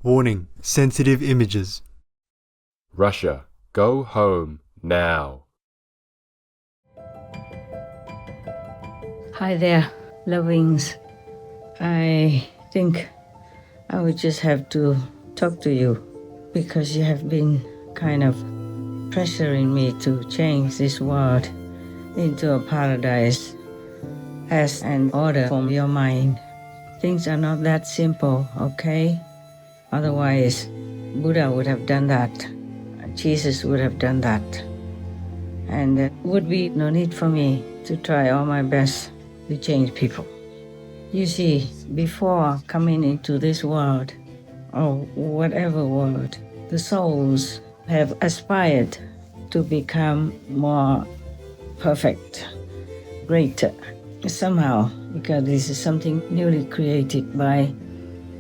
Warning: sensitive images. Russia, go home now. Hi there, lovings. I think I would just have to talk to you because you have been kind of pressuring me to change this world into a paradise as an order from your mind. Things are not that simple, okay? Otherwise, Buddha would have done that. Jesus would have done that. And there would be no need for me to try all my best to change people. You see, before coming into this world, or whatever world, the souls have aspired to become more perfect, greater. Somehow, because this is something newly created by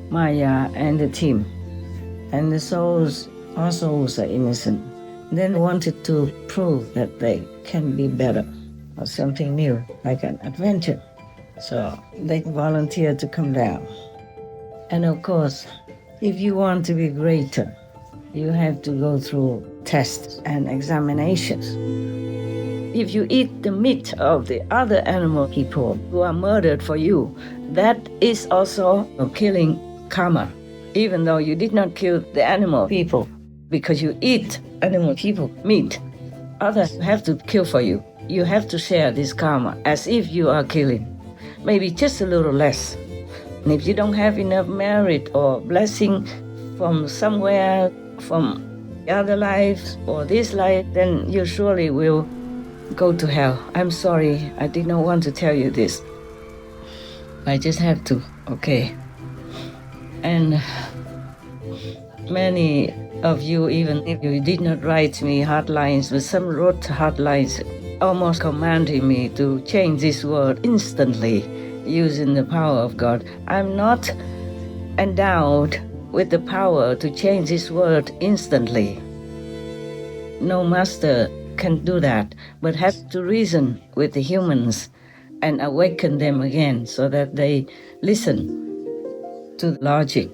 Maya and the team. And the souls, all souls are innocent, then wanted to prove that they can be better or something new, like an adventure. So they volunteered to come down. And of course, if you want to be greater, you have to go through tests and examinations. If you eat the meat of the other animal people who are murdered for you, that is also a killing karma, even though you did not kill the animal people, because you eat animal people meat. Others have to kill for you. You have to share this karma as if you are killing, maybe just a little less. And if you don't have enough merit or blessing from somewhere, from other lives or this life, then you surely will go to hell. I'm sorry, I did not want to tell you this. I just have to, okay? And many of you, even if you did not write me hard lines, but some wrote hard lines, almost commanding me to change this world instantly using the power of God. I'm not endowed with the power to change this world instantly. No master can do that, but have to reason with the humans and awaken them again so that they listen to logic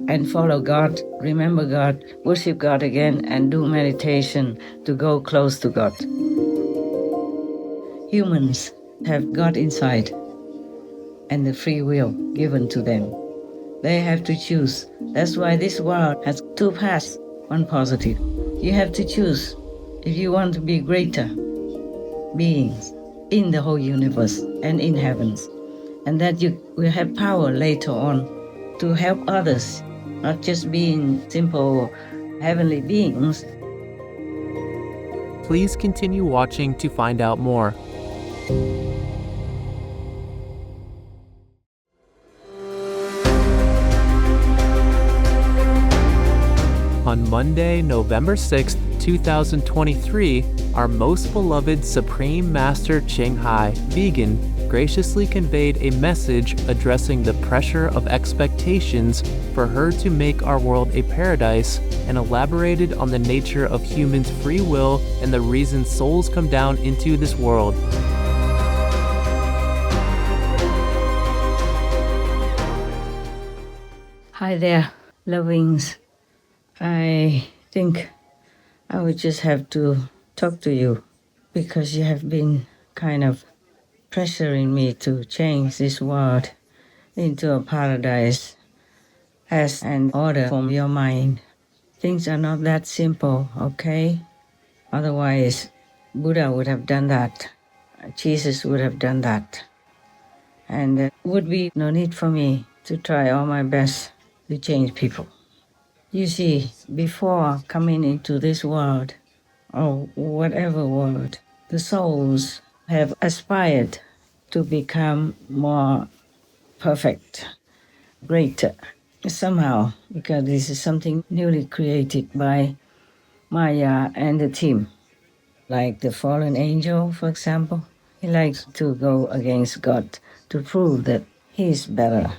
and follow God, remember God, worship God again, and do meditation to go close to God. Humans have God inside and the free will given to them. They have to choose. That's why this world has two paths, one positive. You have to choose if you want to be greater beings in the whole universe and in heavens, and that you will have power later on to help others, not just being simple heavenly beings. Please continue watching to find out more. On Monday, November 6th, 2023, our most beloved Supreme Master Ching Hai, vegan, graciously conveyed a message addressing the pressure of expectations for her to make our world a paradise and elaborated on the nature of humans' free will and the reason souls come down into this world. Hi there, lovings. I think I would just have to talk to you because you have been kind of pressuring me to change this world into a paradise as an order from your mind. Things are not that simple, okay? Otherwise, Buddha would have done that. Jesus would have done that. And there would be no need for me to try all my best to change people. You see, before coming into this world, or whatever world, the souls have aspired to become more perfect, greater. Somehow, because this is something newly created by Maya and the team. Like the fallen angel, for example, he likes to go against God to prove that he is better.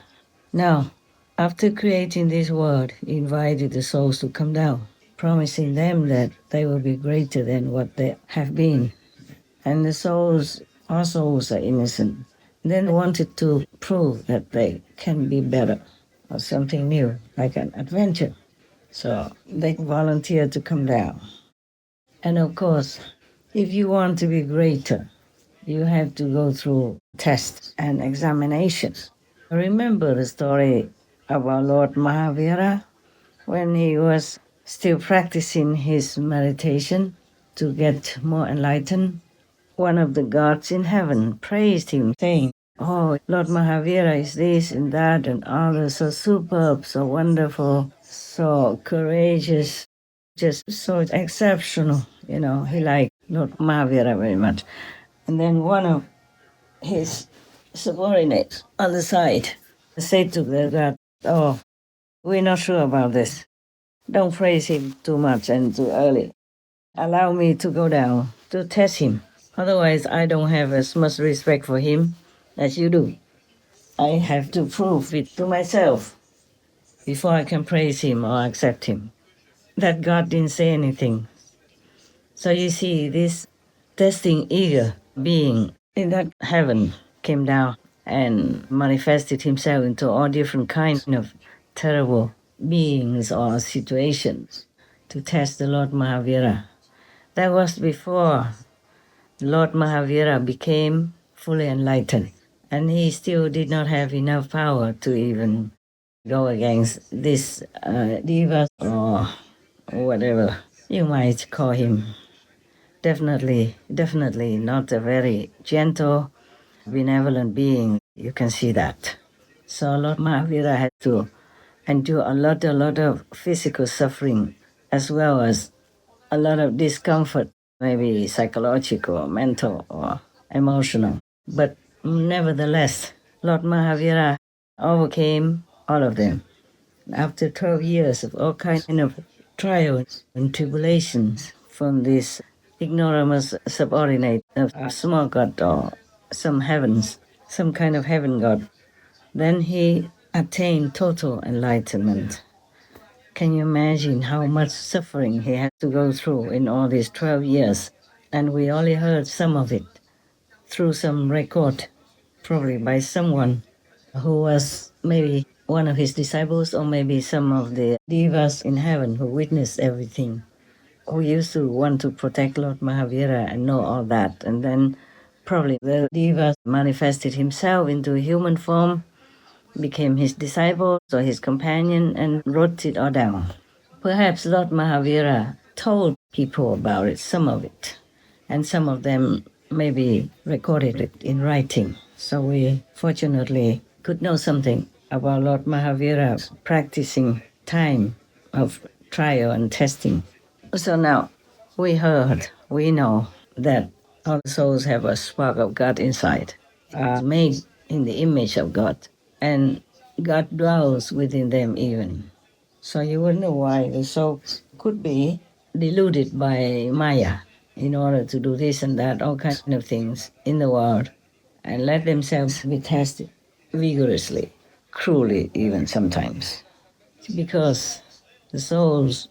Now, after creating this world, he invited the souls to come down, promising them that they will be greater than what they have been. And the souls, all souls are innocent, then wanted to prove that they can be better or something new, like an adventure. So they volunteer to come down. And of course, if you want to be greater, you have to go through tests and examinations. Remember the story about Lord Mahavira when he was still practicing his meditation to get more enlightened? One of the gods in heaven praised him, saying, "Oh, Lord Mahavira is this and that and others, so superb, so wonderful, so courageous, just so exceptional." He liked Lord Mahavira very much. And then one of his subordinates on the side said to the god, "Oh, we're not sure about this. Don't praise him too much and too early. Allow me to go down to test him. Otherwise, I don't have as much respect for him as you do. I have to prove it to myself before I can praise him or accept him." That God didn't say anything. So you see, this testing eager being in that heaven came down and manifested himself into all different kinds of terrible beings or situations to test the Lord Mahavira. That was before Lord Mahavira became fully enlightened, and he still did not have enough power to even go against this diva or whatever you might call him. Definitely not a very gentle, benevolent being. You can see that. So Lord Mahavira had to endure a lot of physical suffering as well as a lot of discomfort, maybe psychological, mental, or emotional. But nevertheless, Lord Mahavira overcame all of them. After 12 years of all kinds of trials and tribulations from this ignoramus subordinate of a small god or some heavens, some kind of heaven god, then he attained total enlightenment. Can you imagine how much suffering he had to go through in all these 12 years? And we only heard some of it through some record, probably by someone who was maybe one of his disciples or maybe some of the devas in heaven who witnessed everything, who used to want to protect Lord Mahavira and know all that. And then probably the deva manifested himself into human form, became his disciple or his companion, and wrote it all down. Perhaps Lord Mahavira told people about it, some of it, and some of them maybe recorded it in writing. So we fortunately could know something about Lord Mahavira's practicing time of trial and testing. So now we heard, we know that all souls have a spark of God inside, are made in the image of God, and God dwells within them even. So you wonder why the soul could be deluded by Maya in order to do this and that, all kinds of things in the world, and let themselves be tested vigorously, cruelly even sometimes. Because the souls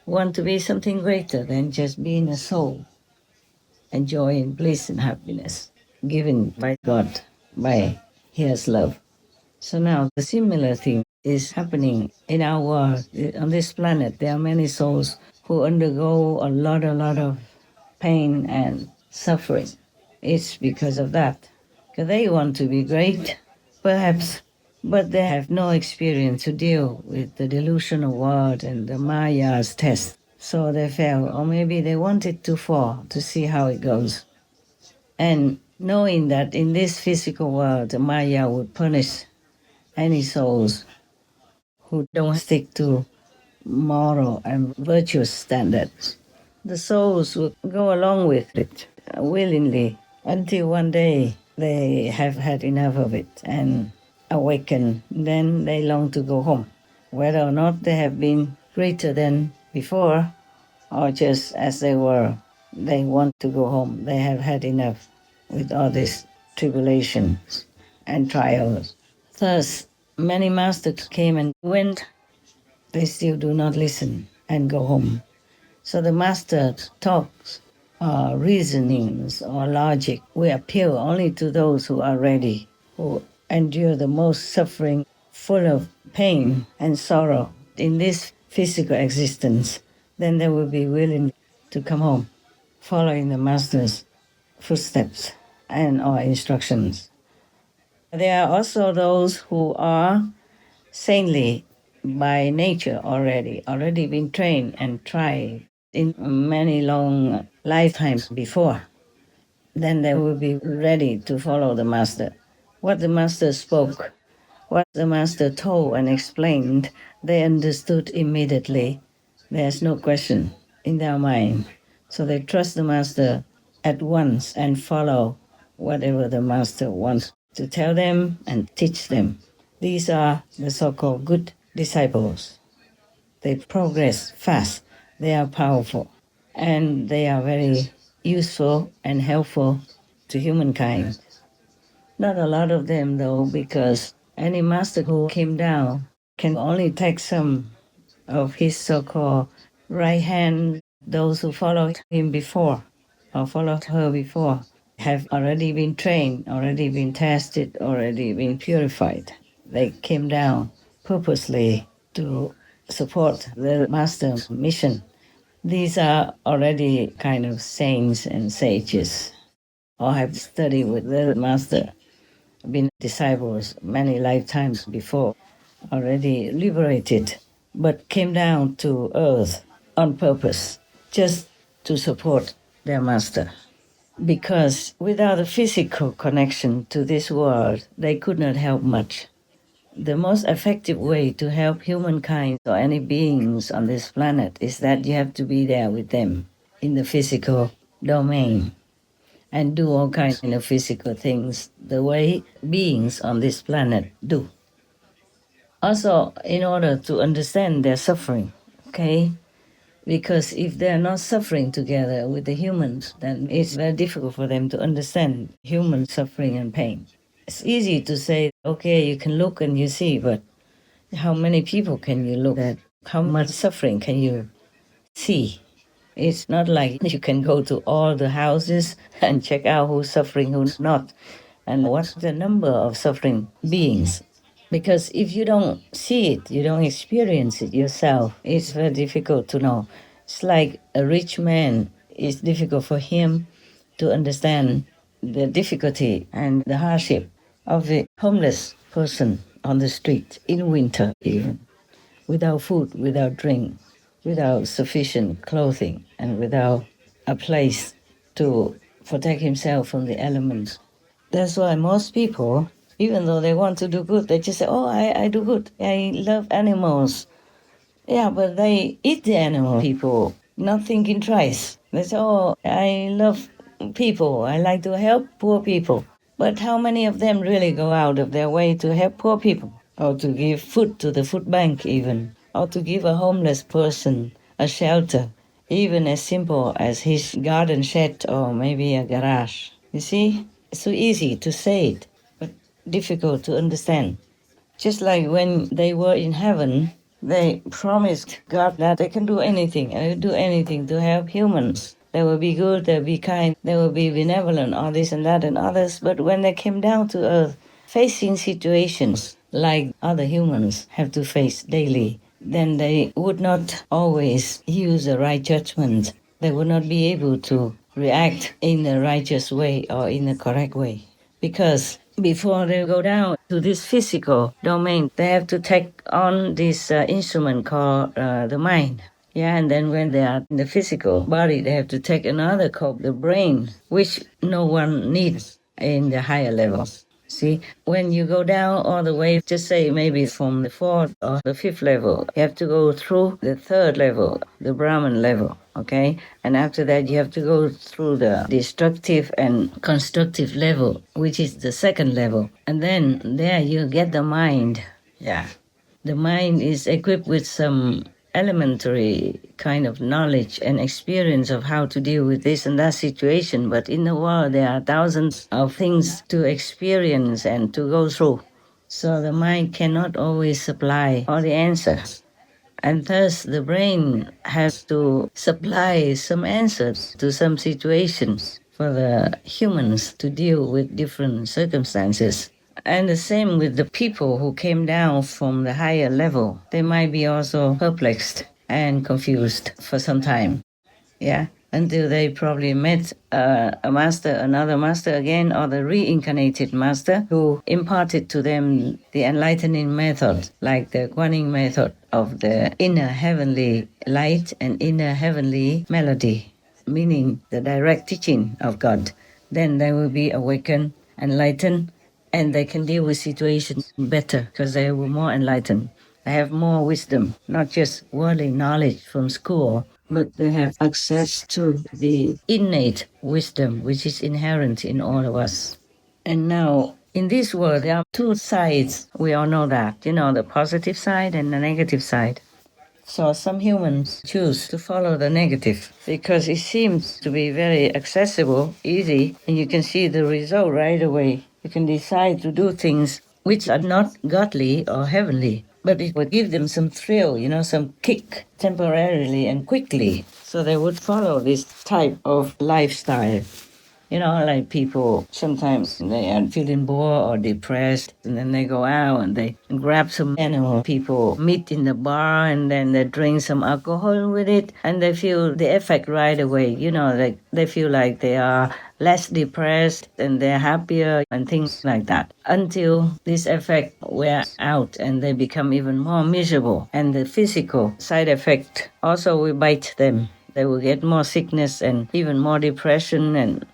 want to be something greater than just being a soul, enjoying bliss and happiness given by God, by His love. So now the similar thing is happening in our world. On this planet, there are many souls who undergo a lot of pain and suffering. It's because of that. Because they want to be great, perhaps, but they have no experience to deal with the delusional world and the Maya's test. So they fail, or maybe they wanted to fall to see how it goes. And knowing that in this physical world, the Maya would punish any souls who don't stick to moral and virtuous standards. The souls will go along with it willingly until one day they have had enough of it and awaken. Then they long to go home. Whether or not they have been greater than before or just as they were, they want to go home. They have had enough with all these tribulations and trials. Thus, many masters came and went. They still do not listen and go home. So the master's talks or reasonings or logic will appeal only to those who are ready, who endure the most suffering full of pain and sorrow in this physical existence, then they will be willing to come home, following the Master's footsteps and or instructions. There are also those who are saintly by nature already been trained and tried in many long lifetimes before. Then they will be ready to follow the Master. What the Master spoke, what the Master told and explained, they understood immediately. There's no question in their mind. So they trust the Master at once and follow whatever the Master wants to tell them and teach them. These are the so-called good disciples. They progress fast, they are powerful, and they are very useful and helpful to humankind. Not a lot of them though, because any master who came down can only take some of his so-called right hand. Those who followed him before or followed her before have already been trained, already been tested, already been purified. They came down purposely to support the master's mission. These are already kind of saints and sages, or have studied with the master, been disciples many lifetimes before, already liberated, but came down to earth on purpose, just to support their master. Because without a physical connection to this world, they could not help much. The most effective way to help humankind or any beings on this planet is that you have to be there with them in the physical domain and do all kinds of physical things the way beings on this planet do. Also, in order to understand their suffering, okay? Because if they're not suffering together with the humans, then it's very difficult for them to understand human suffering and pain. It's easy to say, okay, you can look and you see, but how many people can you look at? How much suffering can you see? It's not like you can go to all the houses and check out who's suffering, who's not, and what's the number of suffering beings. Because if you don't see it, you don't experience it yourself, it's very difficult to know. It's like a rich man, it's difficult for him to understand the difficulty and the hardship of the homeless person on the street in winter even, without food, without drink, without sufficient clothing, and without a place to protect himself from the elements. That's why most people, even though they want to do good, they just say, oh, I do good. I love animals. Yeah, but they eat the animal people, not thinking twice. They say, oh, I love people. I like to help poor people. But how many of them really go out of their way to help poor people? Or to give food to the food bank even? Or to give a homeless person a shelter, even as simple as his garden shed or maybe a garage? You see? It's so easy to say it, but difficult to understand. Just like when they were in heaven, they promised God that they can do anything, and they do anything to help humans. They will be good, they will be kind, they will be benevolent, all this and that and others. But when they came down to earth, facing situations like other humans have to face daily, then they would not always use the right judgment. They would not be able to react in a righteous way or in a correct way. Because before they go down to this physical domain, they have to take on this instrument called the mind. Yeah, and then when they are in the physical body, they have to take another called the brain, which no one needs in the higher levels. See, when you go down all the way, just say maybe from the fourth or the fifth level, you have to go through the third level, the Brahman level, okay? And after that, you have to go through the destructive and constructive level, which is the second level. And then there you get the mind. Yeah. The mind is equipped with some elementary kind of knowledge and experience of how to deal with this and that situation. But in the world, there are thousands of things to experience and to go through. So the mind cannot always supply all the answers. And thus the brain has to supply some answers to some situations for the humans to deal with different circumstances. And the same with the people who came down from the higher level. They might be also perplexed and confused for some time. Yeah, until they probably met a master, another master again, or the reincarnated master who imparted to them the enlightening method, like the Guanyin method of the inner heavenly light and inner heavenly melody, meaning the direct teaching of God. Then they will be awakened, enlightened, and they can deal with situations better because they were more enlightened. They have more wisdom, not just worldly knowledge from school, but they have access to the innate wisdom which is inherent in all of us. And now, in this world, there are two sides. We all know that, the positive side and the negative side. So some humans choose to follow the negative because it seems to be very accessible, easy, and you can see the result right away. You can decide to do things which are not godly or heavenly, but it would give them some thrill, some kick temporarily and quickly. So they would follow this type of lifestyle. Like people, sometimes they are feeling bored or depressed, and then they go out and they grab some animal people meet in the bar, and then they drink some alcohol with it, and they feel the effect right away. Like they feel like they are less depressed and they're happier and things like that. Until this effect wear out and they become even more miserable. And the physical side effect also will bite them. They will get more sickness and even more depression, and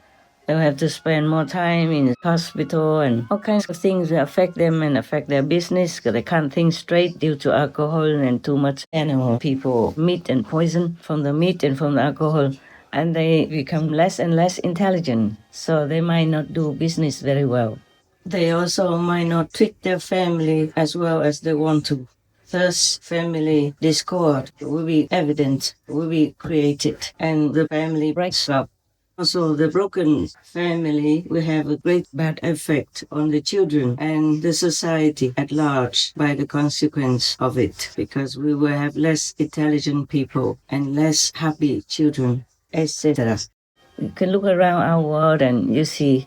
they'll have to spend more time in the hospital, and all kinds of things will affect them and affect their business because they can't think straight due to alcohol and too much animal people, meat and poison from the meat and from the alcohol. And they become less and less intelligent, so they might not do business very well. They also might not treat their family as well as they want to. Thus, family discord will be evident, will be created, and the family breaks up. Also, the broken family will have a great bad effect on the children and the society at large by the consequence of it, because we will have less intelligent people and less happy children, etc. You can look around our world and you see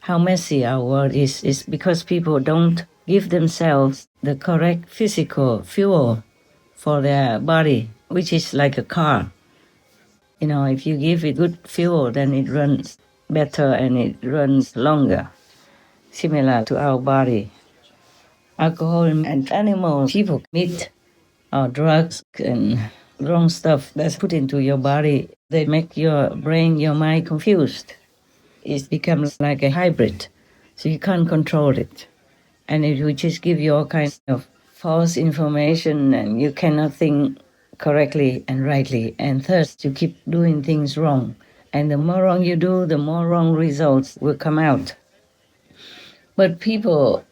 how messy our world is. It's because people don't give themselves the correct physical fuel for their body, which is like a car. If you give it good fuel, then it runs better and it runs longer, similar to our body. Alcohol and animals, people, meat, or drugs and wrong stuff that's put into your body, they make your brain, your mind confused. It becomes like a hybrid, so you can't control it. And it will just give you all kinds of false information, and you cannot think correctly and rightly, and thus you keep doing things wrong. And the more wrong you do, the more wrong results will come out. But people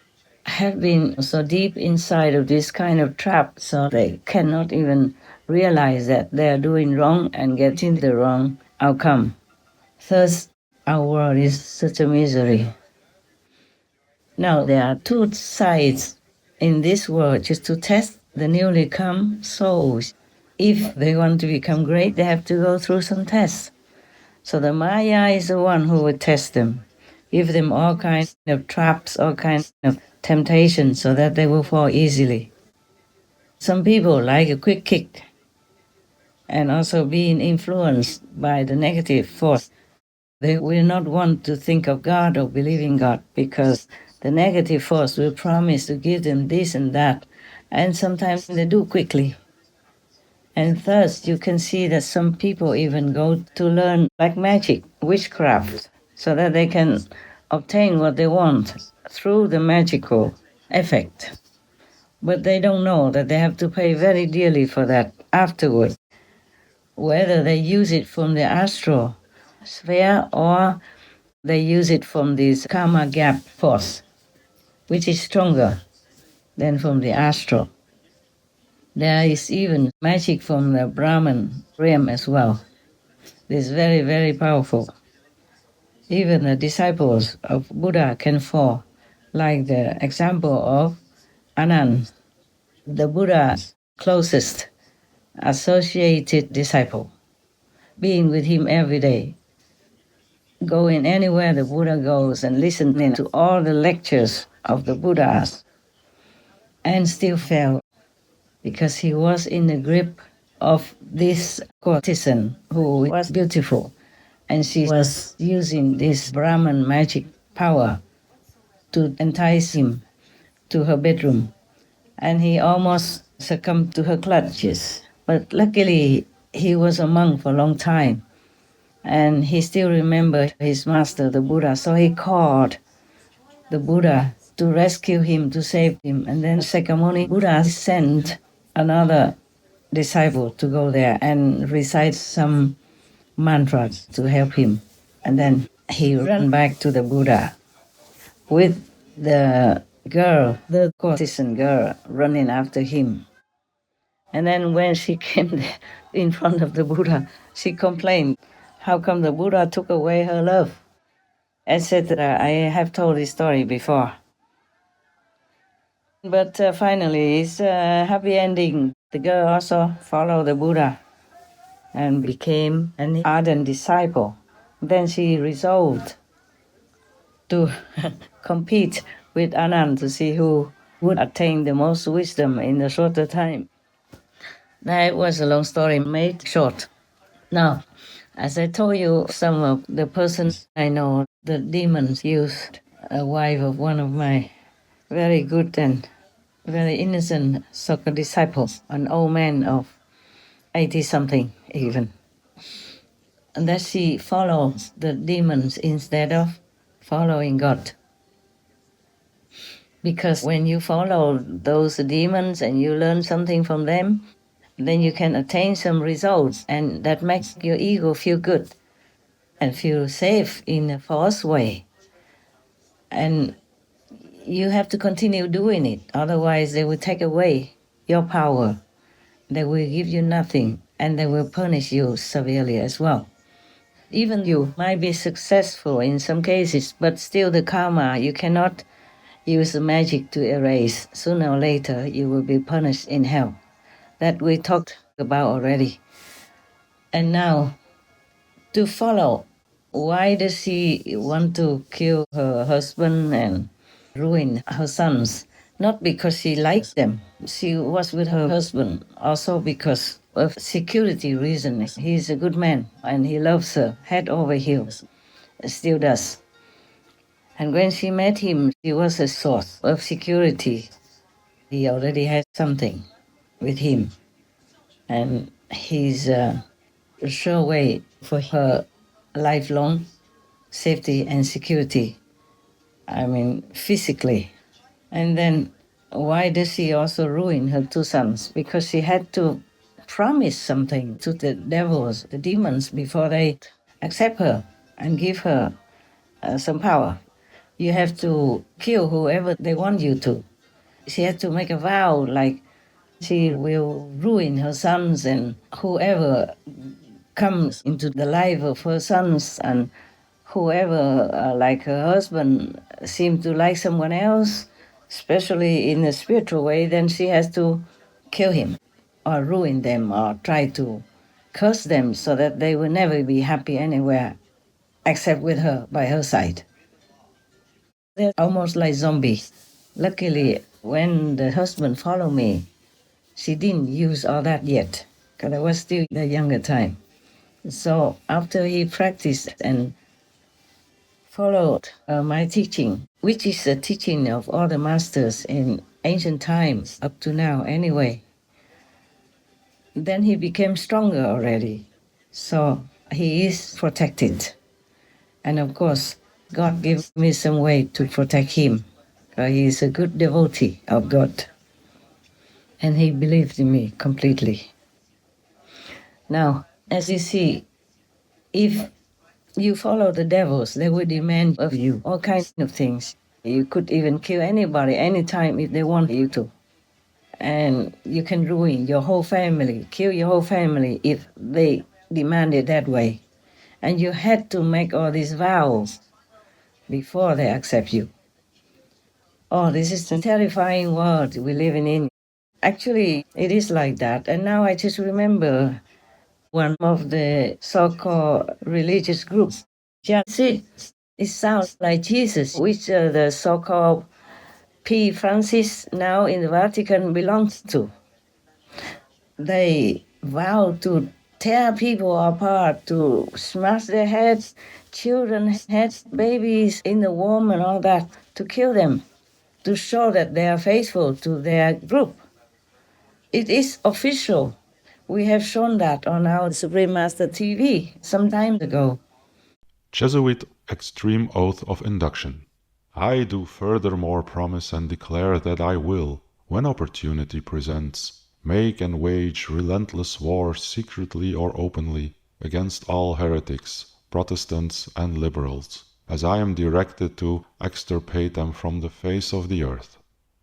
have been so deep inside of this kind of trap, so they cannot even realize that they are doing wrong and getting the wrong outcome. Thus, our world is such a misery. Now, there are two sides in this world, just to test the newly come souls. If they want to become great, they have to go through some tests. So the Maya is the one who will test them, give them all kinds of traps, all kinds of temptations, so that they will fall easily. Some people like a quick kick, and also being influenced by the negative force. They will not want to think of God or believe in God, because the negative force will promise to give them this and that, and sometimes they do quickly. And thus you can see that some people even go to learn black magic, witchcraft, so that they can obtain what they want through the magical effect. But they don't know that they have to pay very dearly for that afterward, whether they use it from the astral sphere or they use it from this karma gap force, which is stronger than from the astral. There is even magic from the Brahman realm as well. This is very, very powerful. Even the disciples of Buddha can fall, like the example of Anand, the Buddha's closest associated disciple, being with him every day, going anywhere the Buddha goes and listening to all the lectures of the Buddhas and still fell because he was in the grip of this courtesan who was beautiful, and she was using this Brahman magic power to entice him to her bedroom, and he almost succumbed to her clutches. But luckily, he was a monk for a long time, and he still remembered his master, the Buddha, so he called the Buddha to rescue him, to save him. And then Sakyamuni Buddha sent another disciple to go there and recite some mantras to help him. And then he ran back to the Buddha with the girl, the courtesan girl, running after him. And then when she came in front of the Buddha, she complained, how come the Buddha took away her love, etc. I have told this story before. But finally, it's a happy ending. The girl also followed the Buddha and became an ardent disciple. Then she resolved to compete with Anand to see who would attain the most wisdom in a shorter time. That was a long story made short. Now, as I told you, some of the persons I know, the demons used a wife of one of my very good and very innocent soccer disciples, an old man of 80-something even. And that she follows the demons instead of following God. Because when you follow those demons and you learn something from them, then you can attain some results, and that makes your ego feel good and feel safe in a false way. And you have to continue doing it, otherwise they will take away your power. They will give you nothing, and they will punish you severely as well. Even you might be successful in some cases, but still the karma, you cannot use the magic to erase. Sooner or later, you will be punished in hell. That we talked about already. And now, to follow, why does she want to kill her husband and ruin her sons? Not because she likes them. She was with her husband also because of security reasons. He's a good man and he loves her head over heels. Still does. And when she met him, he was a source of security. He already had something with him. And he's a sure way for her lifelong safety and security. I mean, physically. And then why does she also ruin her two sons? Because she had to promise something to the devils, the demons, before they accept her and give her some power. You have to kill whoever they want you to. She had to make a vow like she will ruin her sons and whoever comes into the life of her sons, and whoever, like her husband, seems to like someone else, especially in a spiritual way, then she has to kill him or ruin them or try to curse them so that they will never be happy anywhere except with her, by her side. They're almost like zombies. Luckily, when the husband followed me, she didn't use all that yet, because I was still the younger time. So after he practiced and followed my teaching, which is the teaching of all the masters in ancient times up to now anyway, then he became stronger already. So he is protected. And of course, God gave me some way to protect him. He is a good devotee of God. And he believed in me completely. Now, as you see, if you follow the devils, they will demand of you all kinds of things. You could even kill anybody, anytime if they want you to. And you can ruin your whole family, kill your whole family if they demand it that way. And you had to make all these vows before they accept you. Oh, this is a terrifying world we're living in. Actually, it is like that. And now I just remember one of the so-called religious groups. Just it sounds like Jesus, which the so-called P. Francis now in the Vatican belongs to. They vow to tear people apart, to smash their heads, children's heads, babies in the womb and all that, to kill them, to show that they are faithful to their group. It is official. We have shown that on our Supreme Master TV some time ago. Jesuit extreme oath of induction. I do furthermore promise and declare that I will, when opportunity presents, make and wage relentless war secretly or openly against all heretics, Protestants and liberals, as I am directed to extirpate them from the face of the earth,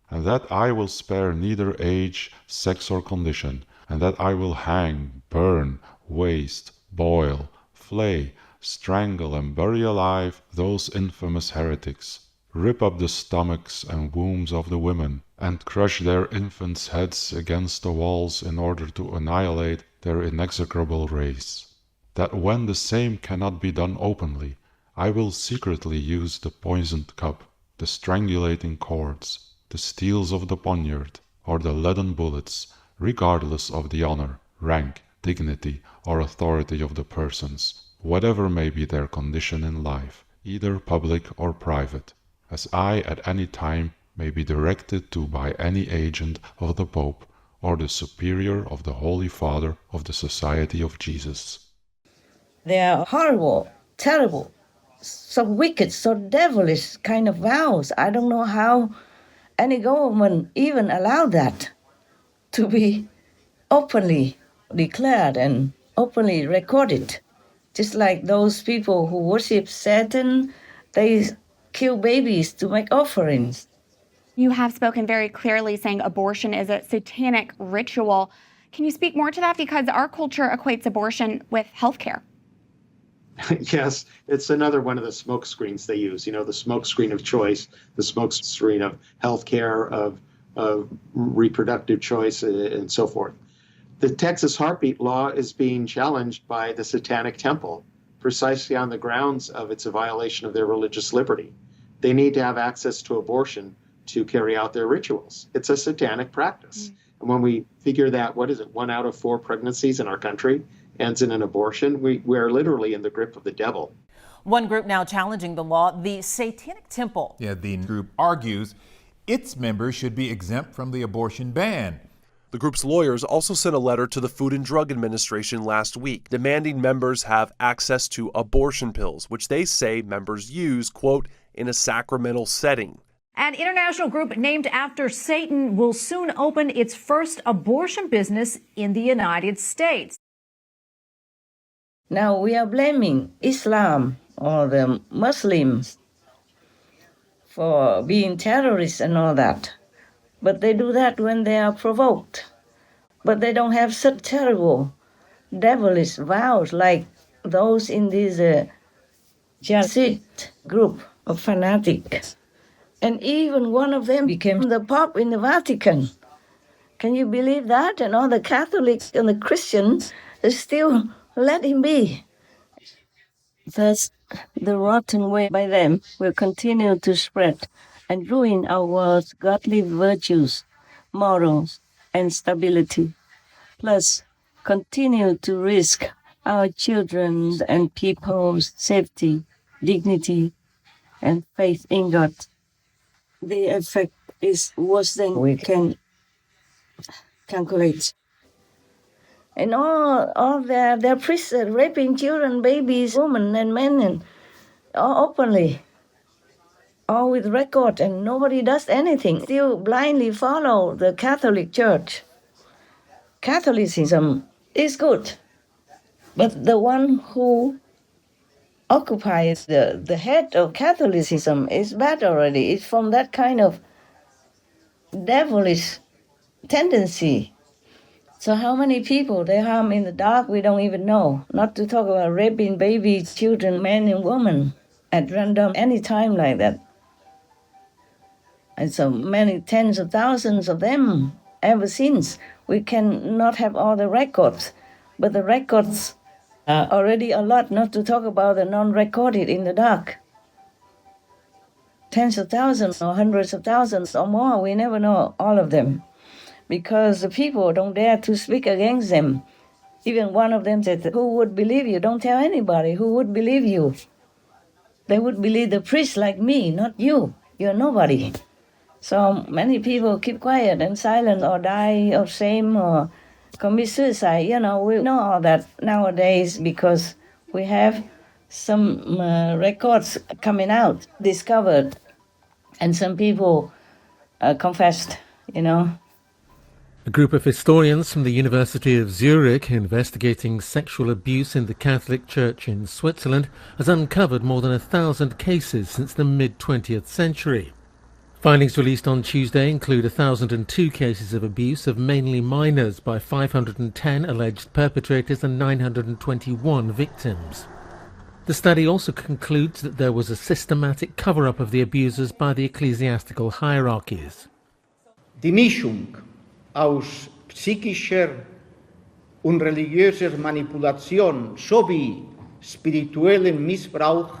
and that I will spare neither age, sex or condition, and that I will hang, burn, waste, boil, flay, strangle and bury alive those infamous heretics, rip up the stomachs and wombs of the women, and crush their infants' heads against the walls in order to annihilate their inexorable race. That when the same cannot be done openly, I will secretly use the poisoned cup, the strangulating cords, the steels of the poniard, or the leaden bullets, regardless of the honor, rank, dignity, or authority of the persons, whatever may be their condition in life, either public or private, as I at any time may be directed to by any agent of the Pope or the Superior of the Holy Father of the Society of Jesus. They are horrible, terrible, so wicked, so devilish kind of vows. I don't know how any government even allowed that to be openly declared and openly recorded. Just like those people who worship Satan, they kill babies to make offerings. You have spoken very clearly saying abortion is a satanic ritual. Can you speak more to that? Because our culture equates abortion with healthcare. Yes, it's another one of the smoke screens they use, the smoke screen of choice, the smoke screen of healthcare, of reproductive choice, and so forth. The Texas heartbeat law is being challenged by the Satanic Temple, precisely on the grounds of it's a violation of their religious liberty. They need to have access to abortion to carry out their rituals. It's a satanic practice. And when we figure that, 1 out of 4 pregnancies in our country ends in an abortion, we are literally in the grip of the devil. One group now challenging the law, the Satanic Temple. Yeah, the group argues its members should be exempt from the abortion ban. The group's lawyers also sent a letter to the Food and Drug Administration last week, demanding members have access to abortion pills, which they say members use, quote, in a sacramental setting. An international group named after Satan will soon open its first abortion business in the United States. Now we are blaming Islam or the Muslims for being terrorists and all that. But they do that when they are provoked. But they don't have such terrible, devilish vows like those in this Jesuit group of fanatics. And even one of them became the Pope in the Vatican. Can you believe that? And all the Catholics and the Christians still let him be. Thus, the rotten way by them will continue to spread and ruin our world's godly virtues, morals, and stability. Plus, continue to risk our children's and people's safety, dignity, and faith in God. The effect is worse than we can calculate. And all their priests are raping children, babies, women, and men, and all openly, all with record, and nobody does anything. Still blindly follow the Catholic Church. Catholicism is good, but the one who occupies the head of Catholicism is bad already. It's from that kind of devilish tendency. So how many people they harm in the dark, we don't even know. Not to talk about raping babies, children, men and women at random any time like that. And so many tens of thousands of them ever since. We cannot have all the records, but the records are already a lot, not to talk about the non-recorded in the dark. tens of thousands or hundreds of thousands or more. We never know all of them because the people don't dare to speak against them. Even one of them said, who would believe you? Don't tell anybody. Who would believe you? They would believe the priest like me, not you. You're nobody. So many people keep quiet and silent or die of shame or commit suicide. We know all that nowadays because we have some records coming out, discovered, and some people confessed. A group of historians from the University of Zurich investigating sexual abuse in the Catholic Church in Switzerland has uncovered more than 1,000 cases since the mid-20th century. Findings released on Tuesday include 1,002 cases of abuse of mainly minors by 510 alleged perpetrators and 921 victims. The study also concludes that there was a systematic cover-up of the abusers by the ecclesiastical hierarchies. Die Mischung aus psychischer und religiöser Manipulation sowie spirituellem Missbrauch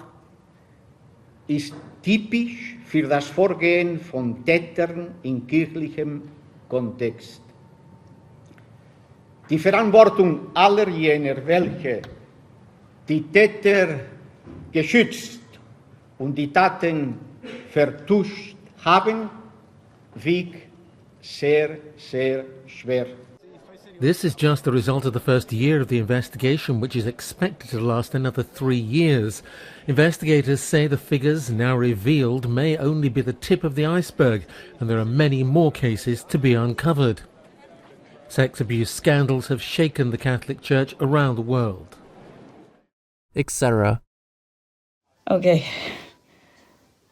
ist typisch für das Vorgehen von Tätern in kirchlichem Kontext. Die Verantwortung aller jener, welche die Täter geschützt und die Taten vertuscht haben, wiegt sehr, sehr schwer. This is just the result of the first year of the investigation, which is expected to last another 3 years. Investigators say the figures now revealed may only be the tip of the iceberg, and there are many more cases to be uncovered. Sex abuse scandals have shaken the Catholic Church around the world. Etc. Okay.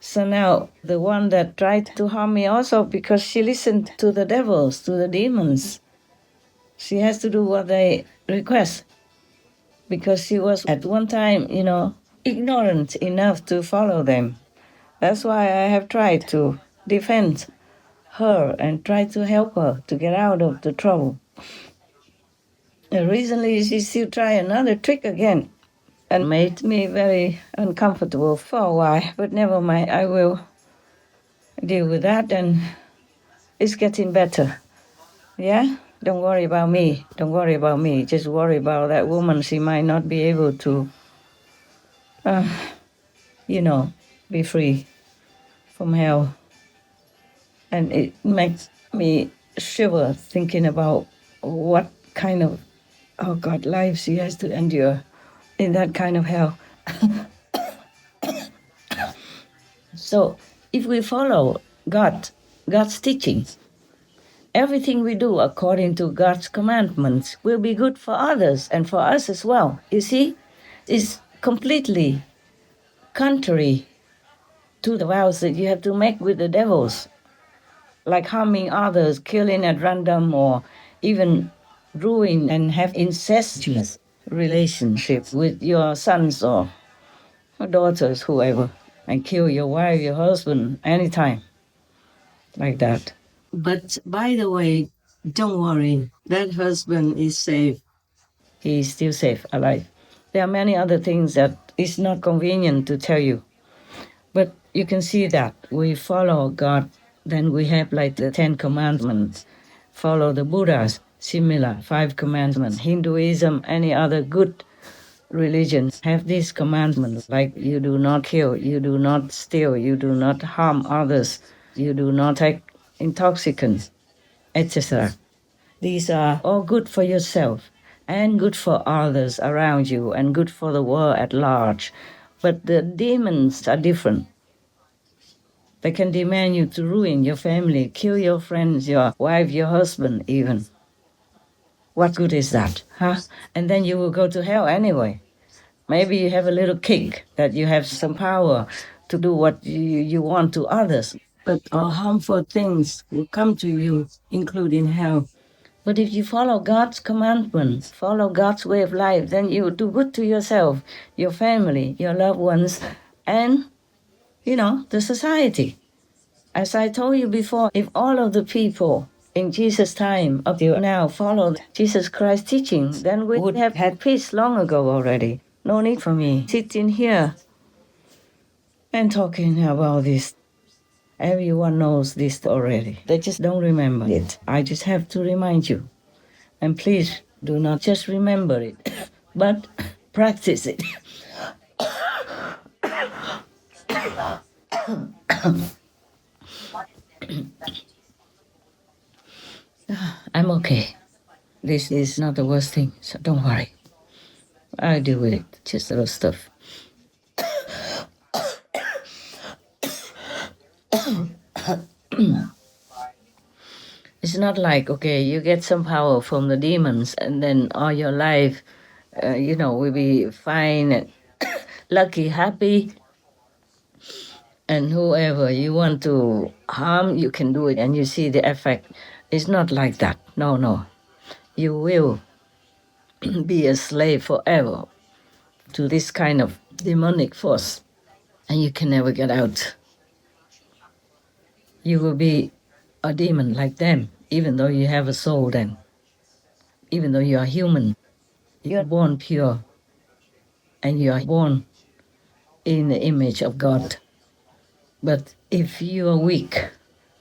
So now the one that tried to harm me also because she listened to the devils, to the demons. She has to do what they request because she was at one time, ignorant enough to follow them. That's why I have tried to defend her and try to help her to get out of the trouble. And recently she still tried another trick again and made me very uncomfortable for a while. But never mind, I will deal with that and it's getting better. Yeah? Don't worry about me. Don't worry about me. Just worry about that woman. She might not be able to, be free from hell. And it makes me shiver thinking about what kind of, life she has to endure in that kind of hell. So if we follow God's teachings, everything we do according to God's commandments will be good for others and for us as well. You see, it's completely contrary to the vows that you have to make with the devils, like harming others, killing at random, or even ruin and have incestuous relationships with your sons or daughters, whoever, and kill your wife, your husband, anytime, like that. But by the way, don't worry, that husband is safe. He is still safe, alive. There are many other things that is not convenient to tell you. But you can see that we follow God, then we have like the 10 commandments. Follow the Buddha's similar 5 commandments. Hinduism, any other good religion have these commandments, like you do not kill, you do not steal, you do not harm others, you do not take intoxicants, etc. These are all good for yourself and good for others around you and good for the world at large. But the demons are different. They can demand you to ruin your family, kill your friends, your wife, your husband even. What good is that, huh? And then you will go to hell anyway. Maybe you have a little kick that you have some power to do what you want to others. But all harmful things will come to you, including hell. But if you follow God's commandments, follow God's way of life, then you do good to yourself, your family, your loved ones, and, the society. As I told you before, if all of the people in Jesus' time up to now followed Jesus Christ's teaching, then we would have had peace long ago already. No need for me sitting here and talking about this. Everyone knows this already. They just don't remember it. I just have to remind you. And please do not just remember it, but practice it. I'm okay. This is not the worst thing, so don't worry. I'll deal with it, just little stuff. It's not like, okay, you get some power from the demons and then all your life, will be fine and lucky, happy. And whoever you want to harm, you can do it and you see the effect. It's not like that. No. You will be a slave forever to this kind of demonic force and you can never get out. You will be a demon like them, even though you have a soul then. Even though you are human, you are born pure and you are born in the image of God. But if you are weak,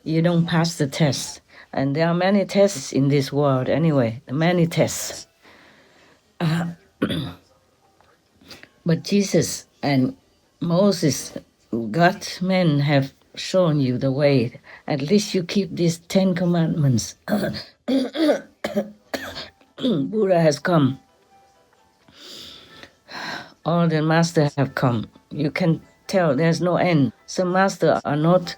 you don't pass the test. And there are many tests in this world anyway, many tests. But Jesus and Moses, God's men have shown you the way. At least you keep these 10 commandments. Buddha has come. All the masters have come. You can tell there's no end. Some masters are not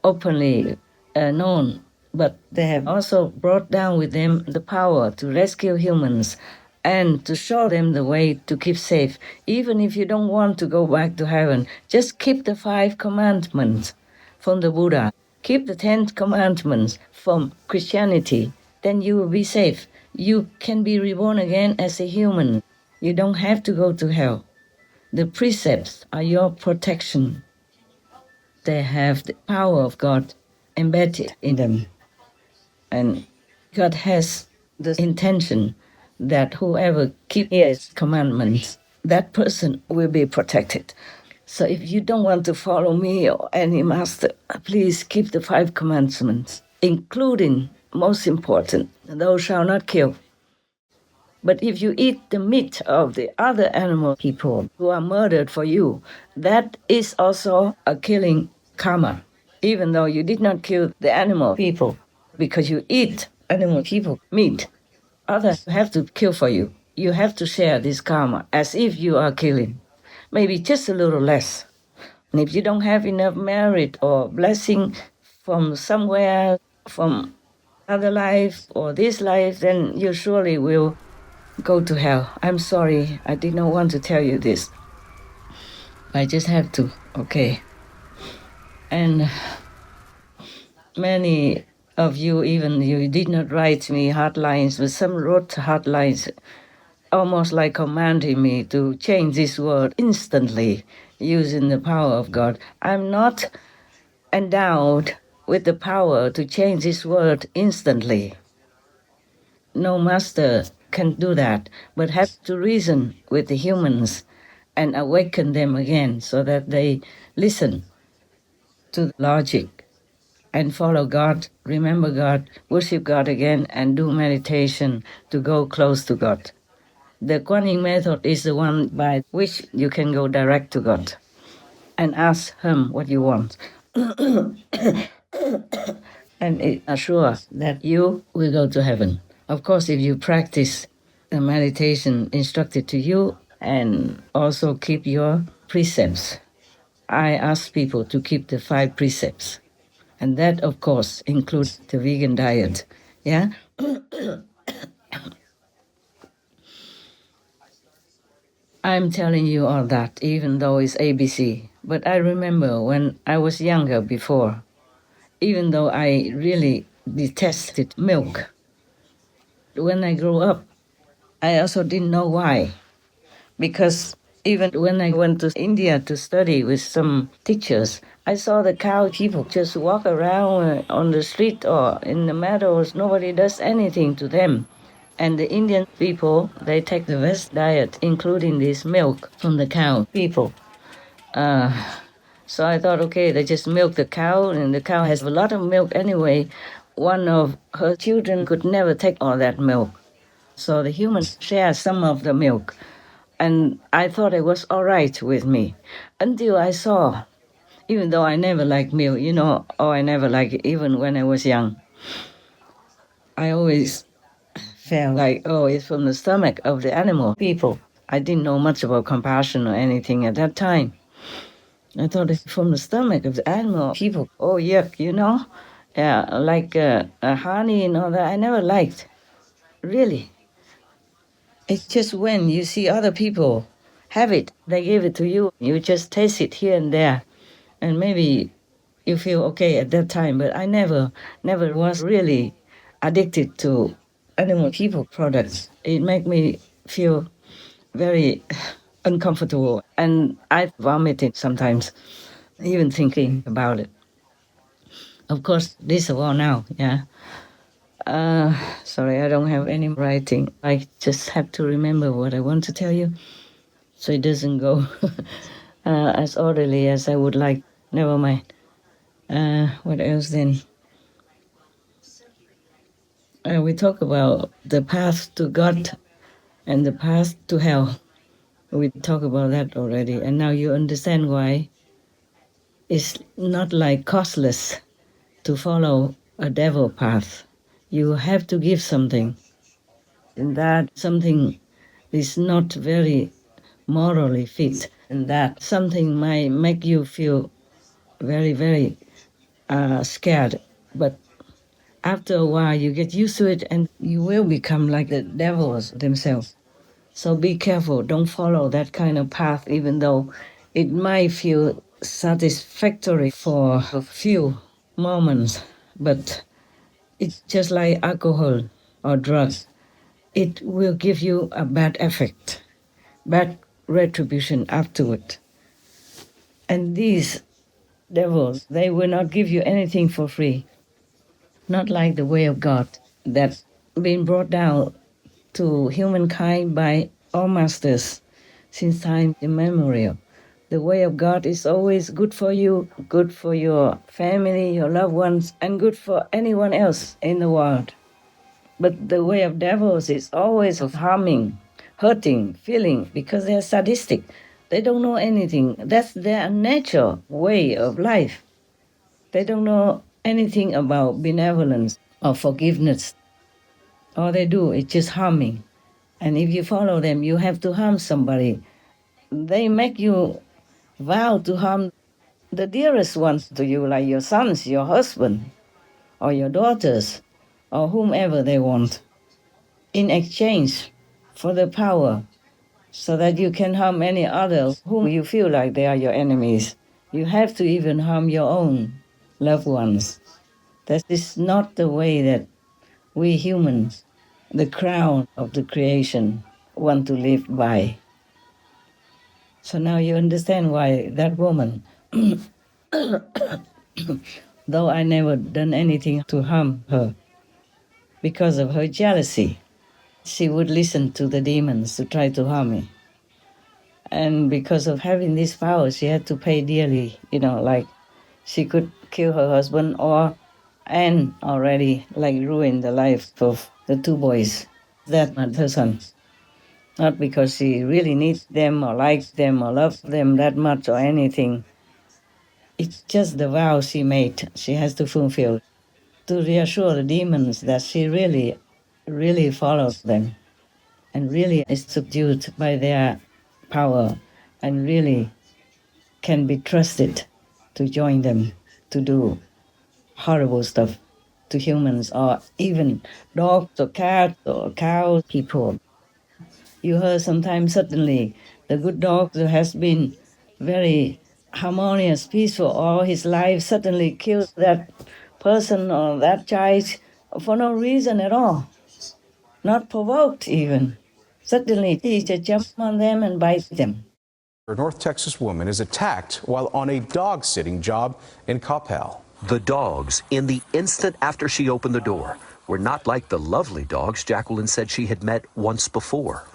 openly known, but they have also brought down with them the power to rescue humans and to show them the way to keep safe. Even if you don't want to go back to heaven, just keep the 5 commandments from the Buddha. Keep the 10 commandments from Christianity. Then you will be safe. You can be reborn again as a human. You don't have to go to hell. The precepts are your protection. They have the power of God embedded in them. And God has the intention that whoever keeps His commandments, that person will be protected. So if you don't want to follow me or any master, please keep the 5 commandments, including, most important, thou shalt not kill. But if you eat the meat of the other animal people who are murdered for you, that is also a killing karma, even though you did not kill the animal people, because you eat animal people meat. Others have to kill for you. You have to share this karma as if you are killing, maybe just a little less. And if you don't have enough merit or blessing from somewhere, from other life or this life, then you surely will go to hell. I'm sorry, I did not want to tell you this. I just have to, okay. And many of you, even you did not write me hard lines, but some wrote hard lines, almost like commanding me to change this word instantly using the power of God. I'm not endowed with the power to change this word instantly. No master can do that, but have to reason with the humans and awaken them again so that they listen to logic and follow God, remember God, worship God again, and do meditation to go close to God. The Kuan Yin method is the one by which you can go direct to God and ask Him what you want. And it assures that you will go to heaven. Of course, if you practice the meditation instructed to you and also keep your precepts. I ask people to keep the 5 precepts. And that, of course, includes the vegan diet. Yeah? I'm telling you all that, even though it's ABC. But I remember when I was younger before, even though I really detested milk, when I grew up, I also didn't know why. Because even when I went to India to study with some teachers, I saw the cow people just walk around on the street or in the meadows. Nobody does anything to them. And the Indian people, they take the best diet, including this milk from the cow people. So I thought, okay, they just milk the cow, and the cow has a lot of milk anyway. One of her children could never take all that milk. So the humans share some of the milk. And I thought it was all right with me until I saw, even though I never liked milk, or I never liked it even when I was young. I always felt like, oh, it's from the stomach of the animal people. I didn't know much about compassion or anything at that time. I thought it's from the stomach of the animal people. Oh, yuck, Yeah, like honey and all that, I never liked. Really. It's just when you see other people have it, they give it to you, you just taste it here and there. And maybe you feel okay at that time, but I never was really addicted to animal people products. It made me feel very uncomfortable, and I vomited sometimes, even thinking about it. Of course, this of all now, yeah. Sorry, I don't have any writing. I just have to remember what I want to tell you, so it doesn't go as orderly as I would like. Never mind. What else then? We talk about the path to God and the path to hell. We talk about that already, and now you understand why it's not like costless to follow a devil path. You have to give something, and that something is not very morally fit, and that something might make you feel very, very scared. But after a while, you get used to it, and you will become like the devils themselves. So be careful. Don't follow that kind of path, even though it might feel satisfactory for a few moments. But it's just like alcohol or drugs. It will give you a bad effect, bad retribution afterward. And these devils, they will not give you anything for free. Not like the way of God that's been brought down to humankind by all masters since time immemorial. The way of God is always good for you, good for your family, your loved ones, and good for anyone else in the world. But the way of devils is always of harming, hurting, feeling, because they're sadistic. They don't know anything. That's their natural way of life. They don't know anything about benevolence or forgiveness. All they do is just harming. And if you follow them, you have to harm somebody. They make you vow to harm the dearest ones to you, like your sons, your husband, or your daughters, or whomever they want, in exchange for the power, so that you can harm any others whom you feel like they are your enemies. You have to even harm your own loved ones. That is not the way that we humans, the crown of the creation, want to live by. So now you understand why that woman, though I never done anything to harm her, because of her jealousy, she would listen to the demons to try to harm me. And because of having this power, she had to pay dearly, like she could kill her husband and already ruin the life of the two boys that are her sons. Not because she really needs them or likes them or loves them that much or anything. It's just the vow she made. She has to fulfill to reassure the demons that she really, really follows them and really is subdued by their power and really can be trusted to join them to do horrible stuff to humans or even dogs or cats or cows, people. You heard sometimes suddenly the good dog who has been very harmonious, peaceful all his life suddenly kills that person or that child for no reason at all, not provoked even. Suddenly he just jumps on them and bites them. A North Texas woman is attacked while on a dog-sitting job in Coppell. The dogs, in the instant after she opened the door, were not like the lovely dogs Jacqueline said she had met once before.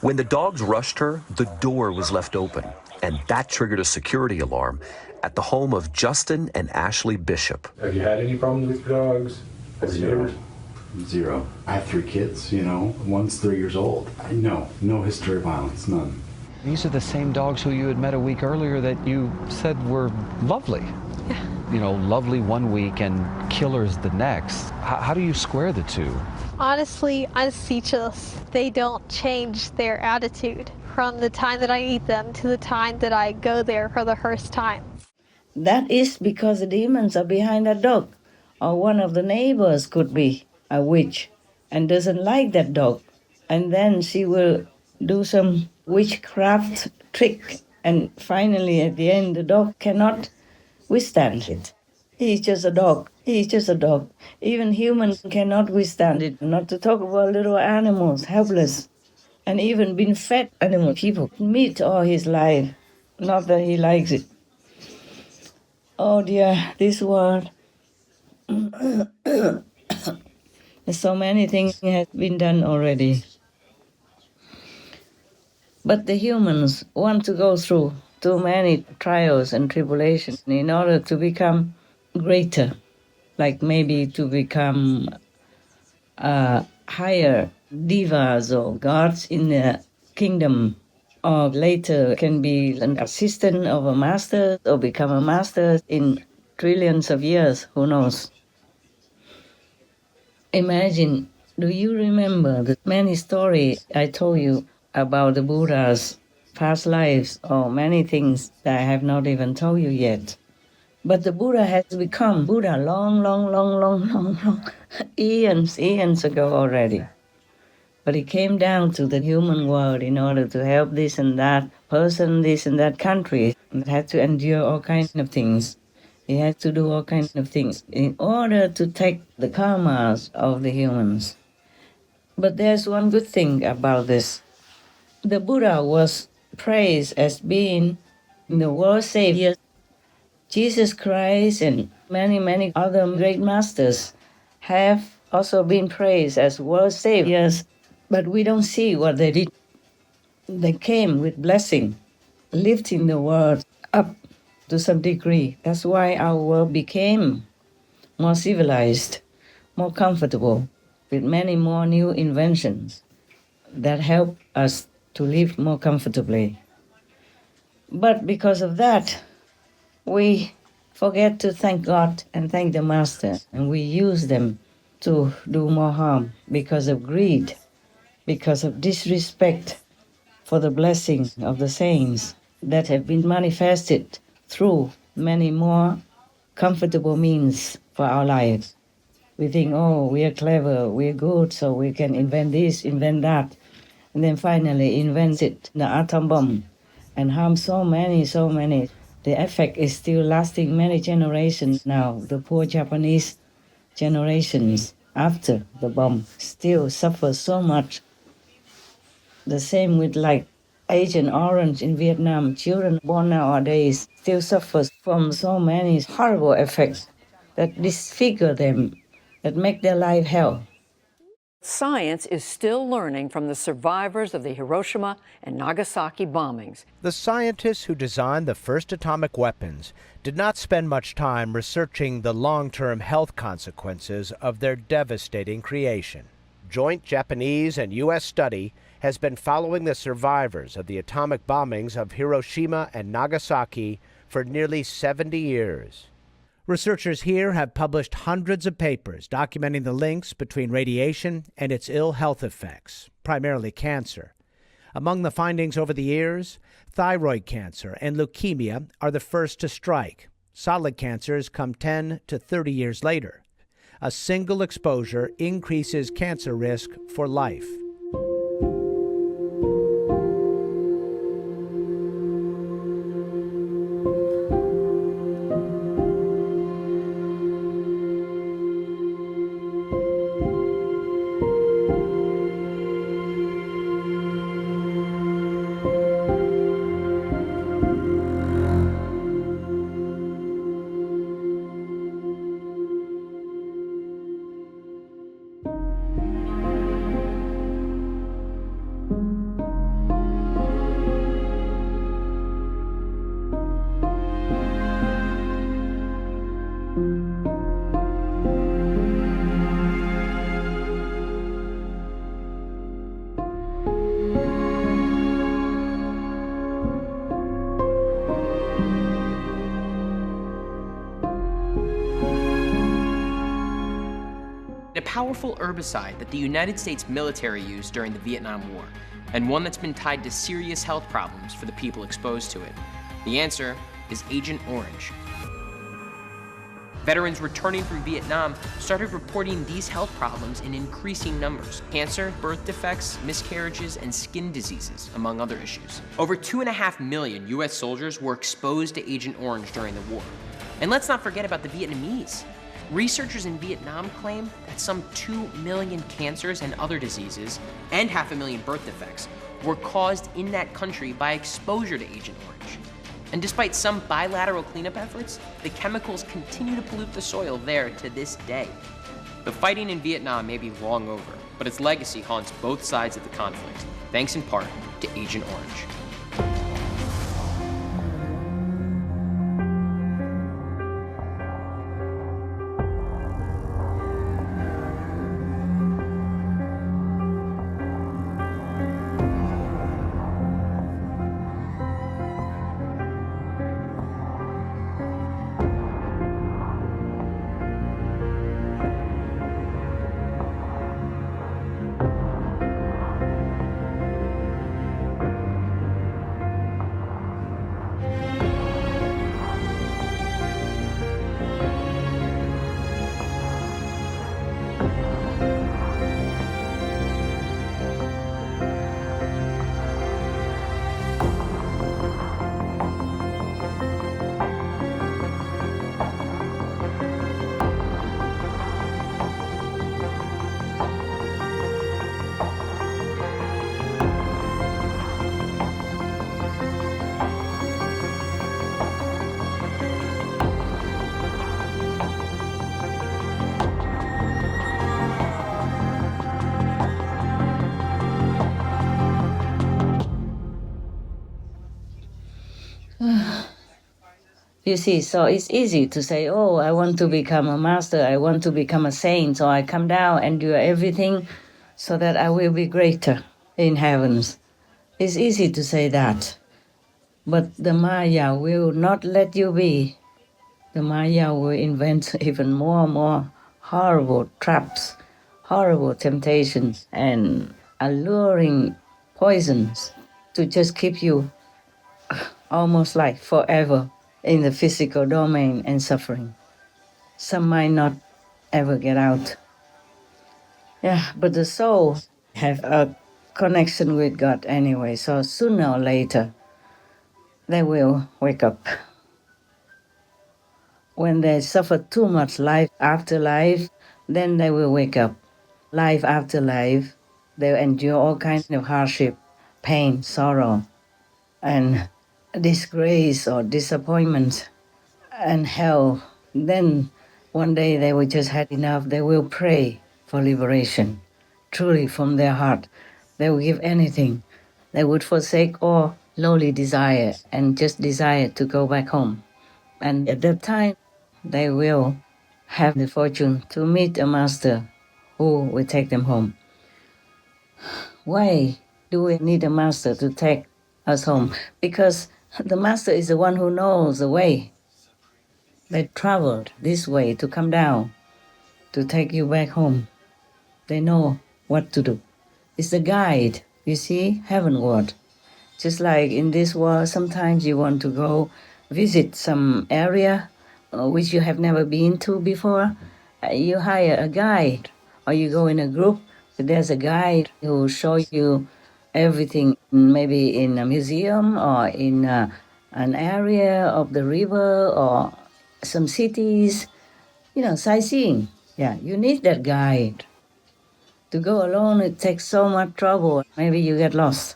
When the dogs rushed her, the door was left open, and that triggered a security alarm at the home of Justin and Ashley Bishop. Have you had any problems with dogs? Zero. I have 3 kids, you know. One's 3 years old. No history of violence, none. These are the same dogs who you had met a week earlier that you said were lovely. Yeah. You know, lovely one week and killers the next. How do you square the two? Honestly, I'm speechless. They don't change their attitude from the time that I meet them to the time that I go there for the first time. That is because the demons are behind that dog. Or one of the neighbors could be a witch and doesn't like that dog. And then she will do some witchcraft trick. And finally, at the end, the dog cannot withstand it. He's just a dog. He's just a dog. Even humans cannot withstand it. Not to talk about little animals, helpless. And even been fed animal people meat all his life. Not that he likes it. Oh dear, this world. So many things have been done already. But the humans want to go through too many trials and tribulations in order to become greater, like maybe to become higher divas or gods in the kingdom, or later can be an assistant of a master or become a master in trillions of years, who knows. Imagine, do you remember the many stories I told you about the Buddha's past lives, or many things that I have not even told you yet? But the Buddha has become Buddha long eons ago already. But he came down to the human world in order to help this and that person, this and that country, and had to endure all kinds of things. He had to do all kinds of things in order to take the karmas of the humans. But there's one good thing about this. The Buddha was praised as being the world savior. Jesus Christ and many other great masters have also been praised as world saviors, but we don't see what they did. They came with blessing, lifting the world up to some degree. That's why our world became more civilized, more comfortable, with many more new inventions that help us to live more comfortably. But because of that, we forget to thank God and thank the Master, and we use them to do more harm because of greed, because of disrespect for the blessing of the saints that have been manifested through many more comfortable means for our lives. We think, oh, we are clever, we are good, so we can invent this, invent that, and then finally invented the atom bomb and harm so many. The effect is still lasting many generations now. The poor Japanese generations after the bomb still suffer so much. The same with like Agent Orange in Vietnam. Children born nowadays still suffer from so many horrible effects that disfigure them, that make their life hell. Science is still learning from the survivors of the Hiroshima and Nagasaki bombings. The scientists who designed the first atomic weapons did not spend much time researching the long-term health consequences of their devastating creation. Joint Japanese and U.S. study has been following the survivors of the atomic bombings of Hiroshima and Nagasaki for nearly 70 years. Researchers here have published hundreds of papers documenting the links between radiation and its ill health effects, primarily cancer. Among the findings over the years, thyroid cancer and leukemia are the first to strike. Solid cancers come 10 to 30 years later. A single exposure increases cancer risk for life. powerful herbicide that the United States military used during the Vietnam War, and one that's been tied to serious health problems for the people exposed to it? The answer is Agent Orange. Veterans returning from Vietnam started reporting these health problems in increasing numbers: cancer, birth defects, miscarriages, and skin diseases, among other issues. Over 2.5 million US soldiers were exposed to Agent Orange during the war. And let's not forget about the Vietnamese. Researchers in Vietnam claim that some 2 million cancers and other diseases, and 500,000 birth defects, were caused in that country by exposure to Agent Orange. And despite some bilateral cleanup efforts, the chemicals continue to pollute the soil there to this day. The fighting in Vietnam may be long over, but its legacy haunts both sides of the conflict, thanks in part to Agent Orange. You see, so it's easy to say, oh, I want to become a master, I want to become a saint, so I come down and do everything so that I will be greater in heavens. It's easy to say that. But the Maya will not let you be. The Maya will invent even more horrible traps, horrible temptations, and alluring poisons to just keep you almost like forever in the physical domain and suffering. Some might not ever get out. Yeah, but the soul have a connection with God anyway, so sooner or later they will wake up. When they suffer too much life after life, then they will wake up. Life after life, they'll endure all kinds of hardship, pain, sorrow, and disgrace or disappointment and hell. Then one day they will just had enough. They will pray for liberation, truly from their heart. They will give anything. They would forsake all lowly desire and just desire to go back home. And at that time, they will have the fortune to meet a master who will take them home. Why do we need a master to take us home? Because the master is the one who knows the way. They traveled this way to come down, to take you back home. They know what to do. It's the guide, you see, heavenward. Just like in this world, sometimes you want to go visit some area which you have never been to before. You hire a guide, or you go in a group. There's a guide who will show you everything, maybe in a museum or in an area of the river or some cities, sightseeing. Yeah, you need that guide. To go alone, it takes so much trouble. Maybe you get lost.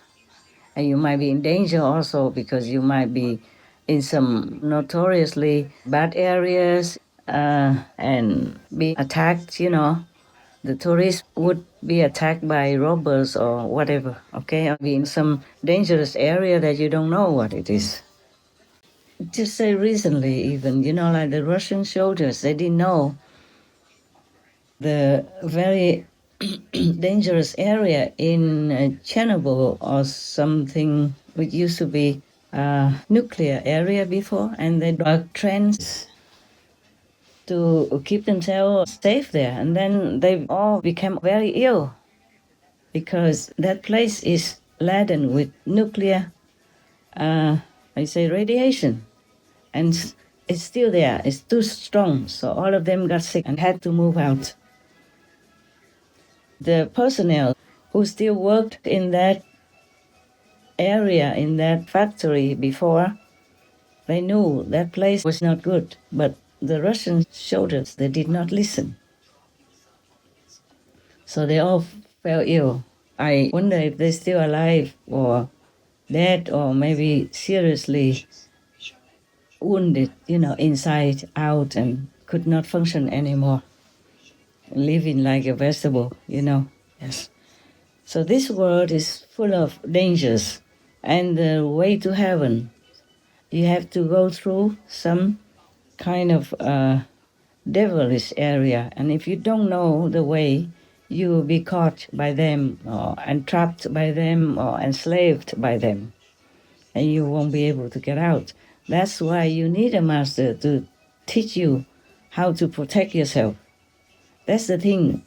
And you might be in danger also because you might be in some notoriously bad areas and be attacked, The tourists would be attacked by robbers or whatever, okay? Or be in some dangerous area that you don't know what it is. Just say recently even, like the Russian soldiers, they didn't know the very dangerous area in Chernobyl or something which used to be a nuclear area before, and they dug trenches. to keep themselves safe there. And then they all became very ill because that place is laden with nuclear, radiation. And it's still there. It's too strong. So all of them got sick and had to move out. The personnel who still worked in that area, in that factory before, they knew that place was not good. But the Russian soldiers, they did not listen. So they all fell ill. I wonder if they're still alive or dead or maybe seriously wounded, inside out and could not function anymore, living like a vegetable, Yes. So this world is full of dangers, and the way to heaven, you have to go through some kind of devilish area, and if you don't know the way, you will be caught by them or entrapped by them or enslaved by them, and you won't be able to get out. That's why you need a master to teach you how to protect yourself. That's the thing.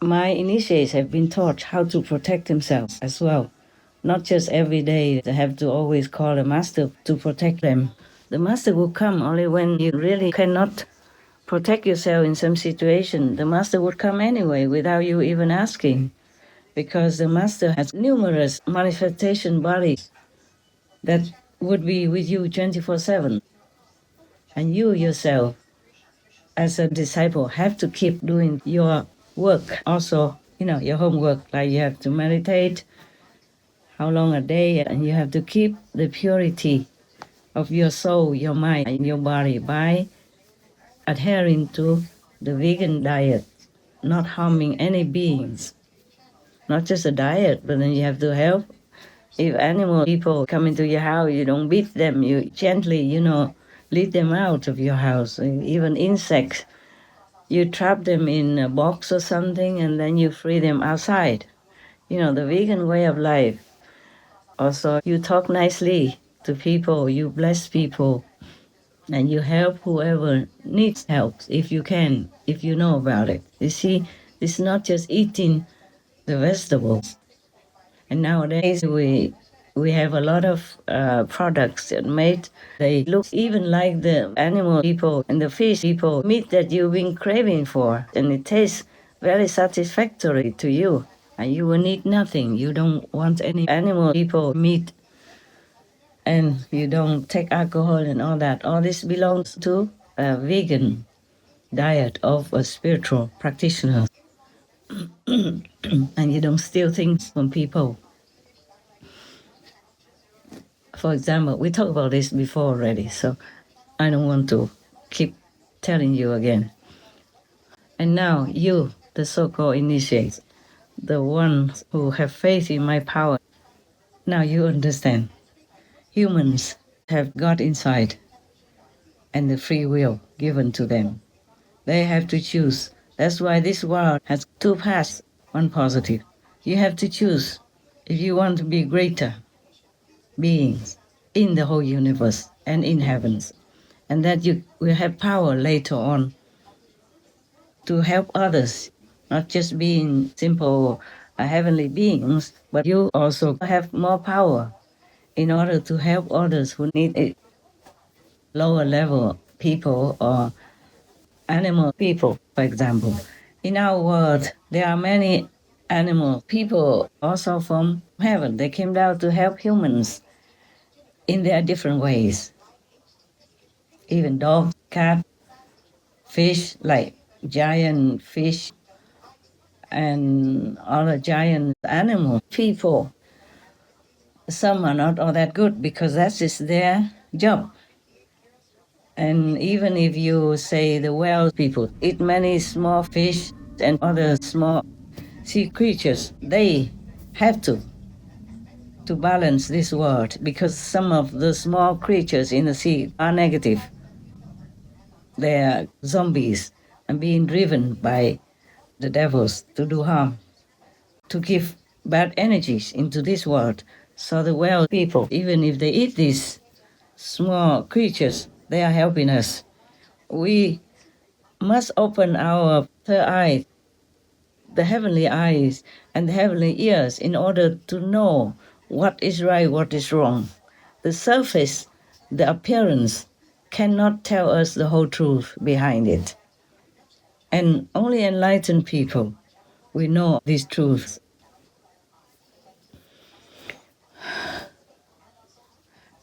My initiates have been taught how to protect themselves as well. Not just every day they have to always call a master to protect them. The master will come only when you really cannot protect yourself in some situation. The master would come anyway without you even asking, because the master has numerous manifestation bodies that would be with you 24/7. And you yourself, as a disciple, have to keep doing your work also, your homework, like you have to meditate, how long a day, and you have to keep the purity of your soul, your mind, and your body by adhering to the vegan diet, not harming any beings. Not just a diet, but then you have to help. If animal people come into your house, you don't beat them, you gently, lead them out of your house. Even insects, you trap them in a box or something and then you free them outside. The vegan way of life. Also, you talk nicely to people, you bless people, and you help whoever needs help if you can, if you know about it. You see, it's not just eating the vegetables. And nowadays we have a lot of products that made, they look even like the animal people and the fish people, meat that you've been craving for, and it tastes very satisfactory to you, and you will need nothing. You don't want any animal people meat, and you don't take alcohol and all that. All this belongs to a vegan diet of a spiritual practitioner. And you don't steal things from people. For example, we talked about this before already, so I don't want to keep telling you again. And now you, the so-called initiates, the ones who have faith in my power, now you understand. Humans have God inside and the free will given to them. They have to choose. That's why this world has two paths, one positive. You have to choose if you want to be greater beings in the whole universe and in heavens, and that you will have power later on to help others, not just being simple heavenly beings, but you also have more power in order to help others who need it. Lower level people or animal people, for example. In our world, there are many animal people also from heaven. They came down to help humans in their different ways. Even dogs, cat, fish, like giant fish, and other giant animal people. Some are not all that good because that is their job. And even if you say the whale people eat many small fish and other small sea creatures, they have to balance this world, because some of the small creatures in the sea are negative. They are zombies and being driven by the devils to do harm, to give bad energies into this world. So the whale people, even if they eat these small creatures, they are helping us we must open our third eye, the heavenly eyes and the heavenly ears, in order to know what is right, what is wrong. The surface, the appearance, cannot tell us the whole truth behind it. And only enlightened people, we know these truths.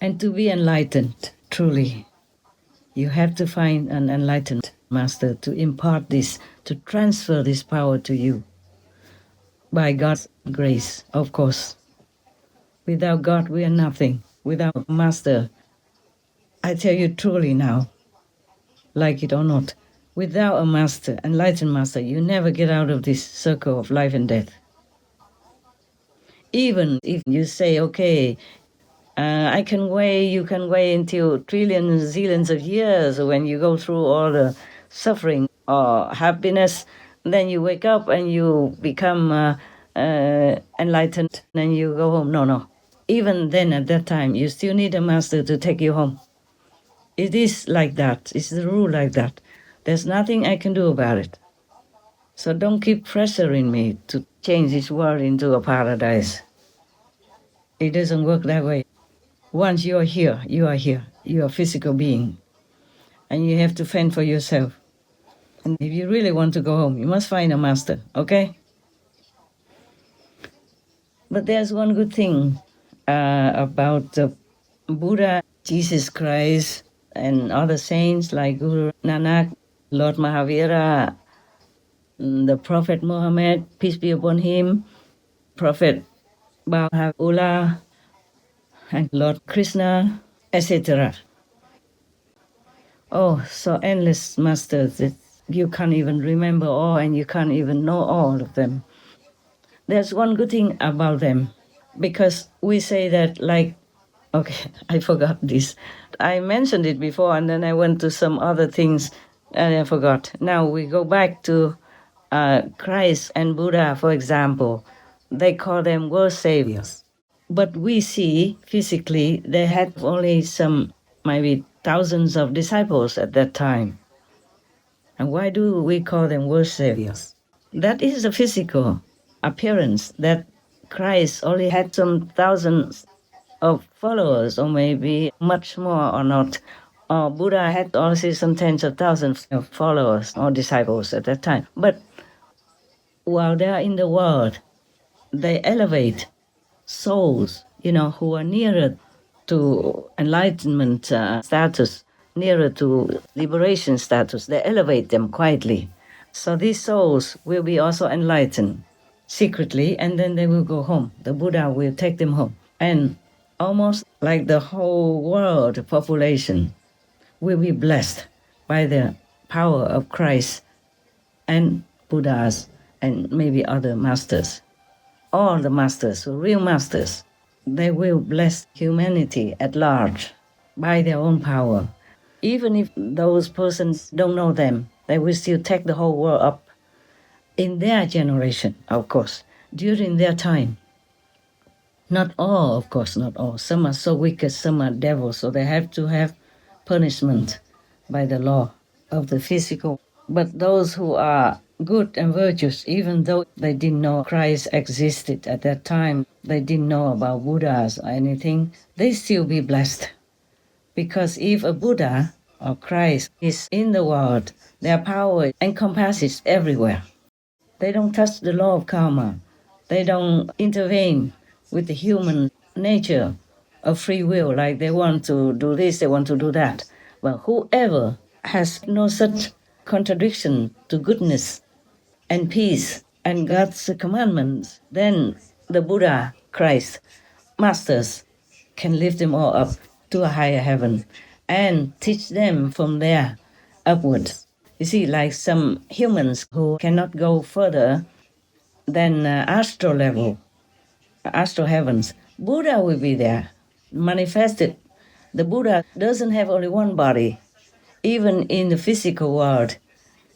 And to be enlightened, truly, you have to find an enlightened master to impart this, to transfer this power to you. By God's grace, of course. Without God, we are nothing. Without master, I tell you truly now, like it or not, without a master, enlightened master, you never get out of this circle of life and death. Even if you say, okay, I can wait, you can wait until trillions, zillions of years when you go through all the suffering or happiness, then you wake up and you become enlightened and you go home. No. Even then, at that time, you still need a master to take you home. It is like that. It's the rule like that. There's nothing I can do about it. So don't keep pressuring me to change this world into a paradise. It doesn't work that way. Once you are here, you are here. You are a physical being. And you have to fend for yourself. And if you really want to go home, you must find a master, okay? But there's one good thing about Buddha, Jesus Christ, and other saints like Guru Nanak, Lord Mahavira, the Prophet Muhammad, peace be upon him, Prophet Baha'u'llah, and Lord Krishna, etc. Oh, so endless masters that you can't even remember all and you can't even know all of them. There's one good thing about them, because we say that like, okay, I forgot this. I mentioned it before and then I went to some other things and I forgot. Now we go back to Christ and Buddha, for example. They call them world saviors. But we see physically they had only some, maybe thousands of disciples at that time. And why do we call them world saviors? That is the physical appearance, that Christ only had some thousands of followers, or maybe much more or not. Or Buddha had also some tens of thousands of followers or disciples at that time. But while they are in the world, they elevate souls, who are nearer to enlightenment status, nearer to liberation status. They elevate them quietly. So these souls will be also enlightened secretly, and then they will go home. The Buddha will take them home. And almost like the whole world population will be blessed by the power of Christ and Buddhas and maybe other masters. All the masters, real masters, they will bless humanity at large by their own power. Even if those persons don't know them, they will still take the whole world up in their generation, of course, during their time. Not all, of course, not all. Some are so wicked, some are devils, so they have to have punishment by the law of the physical. But those who are good and virtuous, even though they didn't know Christ existed at that time, they didn't know about Buddhas or anything, they still be blessed. Because if a Buddha or Christ is in the world, their power encompasses everywhere. They don't touch the law of karma. They don't intervene with the human nature of free will, like they want to do this, they want to do that. But whoever has no such contradiction to goodness and peace and God's commandments, then the Buddha, Christ, masters can lift them all up to a higher heaven and teach them from there upwards. You see, like some humans who cannot go further than astral level, astral heavens, Buddha will be there, manifested. The Buddha doesn't have only one body. Even in the physical world,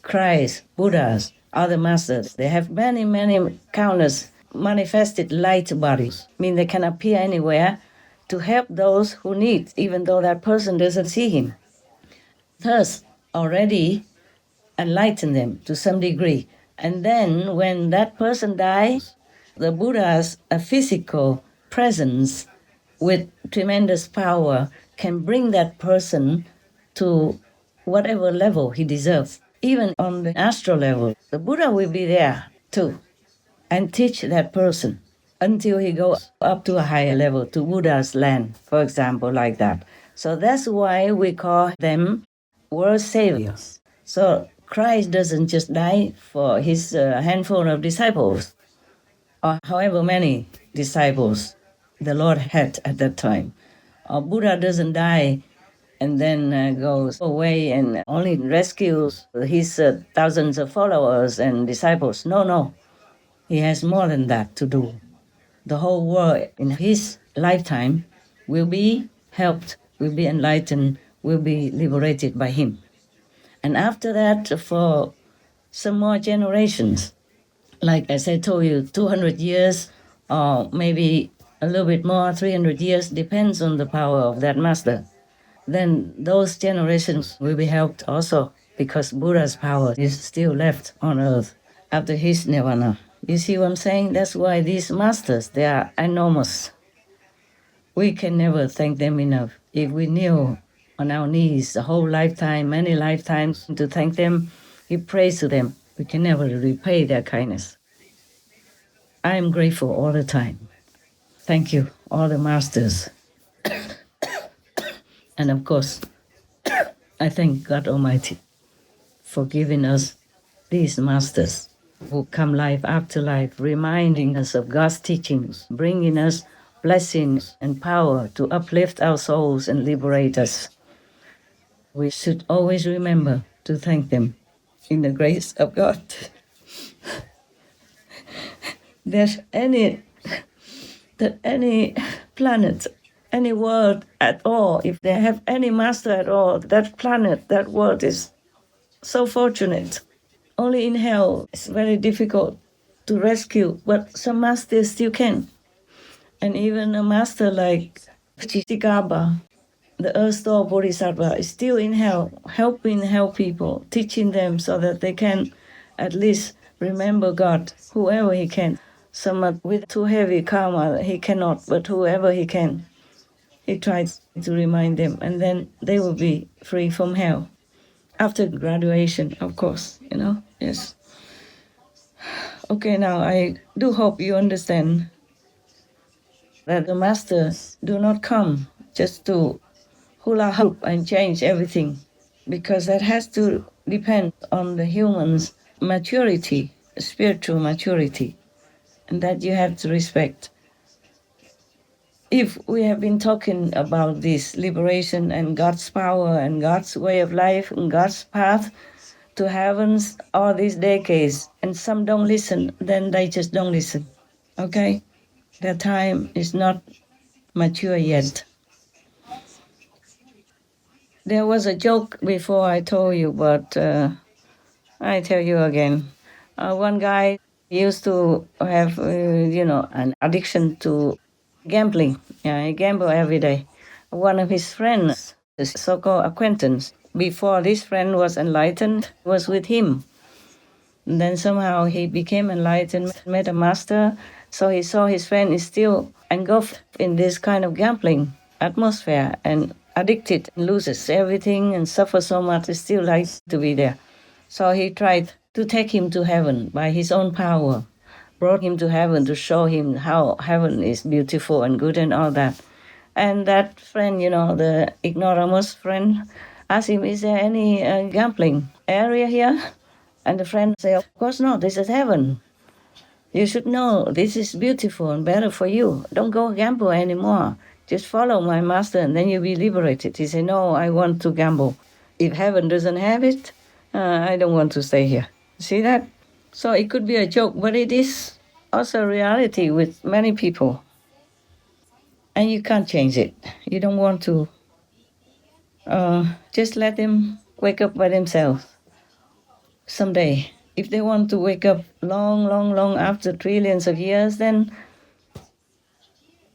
Christ, Buddhas, other masters, they have many, many countless manifested light bodies. I mean, they can appear anywhere to help those who need, even though that person doesn't see him. Thus, already enlightened them to some degree. And then when that person dies, the Buddha's a physical presence with tremendous power can bring that person to whatever level he deserves. Even on the astral level, the Buddha will be there too and teach that person until he goes up to a higher level, to Buddha's land, for example, like that. So that's why we call them world saviors. So Christ doesn't just die for his handful of disciples, or however many disciples the Lord had at that time. Or Buddha doesn't die and then goes away and only rescues his thousands of followers and disciples. No. He has more than that to do. The whole world in his lifetime will be helped, will be enlightened, will be liberated by him. And after that, for some more generations, like as I told you, 200 years or maybe a little bit more, 300 years, depends on the power of that master. Then those generations will be helped also because Buddha's power is still left on earth after his nirvana. You see what I'm saying? That's why these masters, they are enormous. We can never thank them enough. If we kneel on our knees the whole lifetime, many lifetimes, to thank them, give praise to them, we can never repay their kindness. I am grateful all the time. Thank you, all the masters. And of course, I thank God Almighty for giving us these masters who come life after life, reminding us of God's teachings, bringing us blessings and power to uplift our souls and liberate us. We should always remember to thank them in the grace of God. There's any planet, any world at all, if they have any master at all, that planet, that world is so fortunate. Only in hell it's very difficult to rescue, but some masters still can. And even a master like Chitikaba, the Earth Store Bodhisattva, is still in hell, helping people, teaching them so that they can at least remember God, whoever he can. Some with too heavy karma, he cannot, but whoever he can, he tries to remind them, and then they will be free from hell. After graduation, of course, yes. Okay, now I do hope you understand that the masters do not come just to hula hoop and change everything, because that has to depend on the human's maturity, spiritual maturity, and that you have to respect. If we have been talking about this liberation and God's power and God's way of life and God's path to heavens all these decades, and some don't listen, then they just don't listen, okay? Their time is not mature yet. There was a joke before I told you, but I tell you again. One guy used to have, an addiction to gambling. Yeah, he gambled every day. One of his friends, a so-called acquaintance, before this friend was enlightened, was with him. And then somehow he became enlightened, met a master, so he saw his friend is still engulfed in this kind of gambling atmosphere and addicted, loses everything and suffers so much, is still like to be there. So he tried to take him to heaven by his own power, brought him to heaven to show him how heaven is beautiful and good and all that. And that friend, the ignoramus friend, asked him, is there any gambling area here? And the friend said, of course not, this is heaven. You should know this is beautiful and better for you. Don't go gamble anymore. Just follow my master and then you'll be liberated. He said, no, I want to gamble. If heaven doesn't have it, I don't want to stay here. See that? So it could be a joke, but it is also a reality with many people. And you can't change it. You don't want to. Just let them wake up by themselves someday. If they want to wake up long after trillions of years, then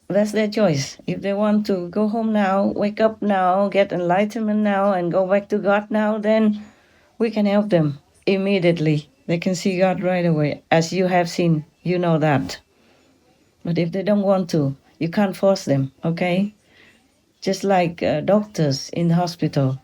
that's their choice. If they want to go home now, wake up now, get enlightenment now, and go back to God now, then we can help them immediately. They can see God right away. As you have seen, you know that. But if they don't want to, you can't force them, okay? Just like doctors in the hospital.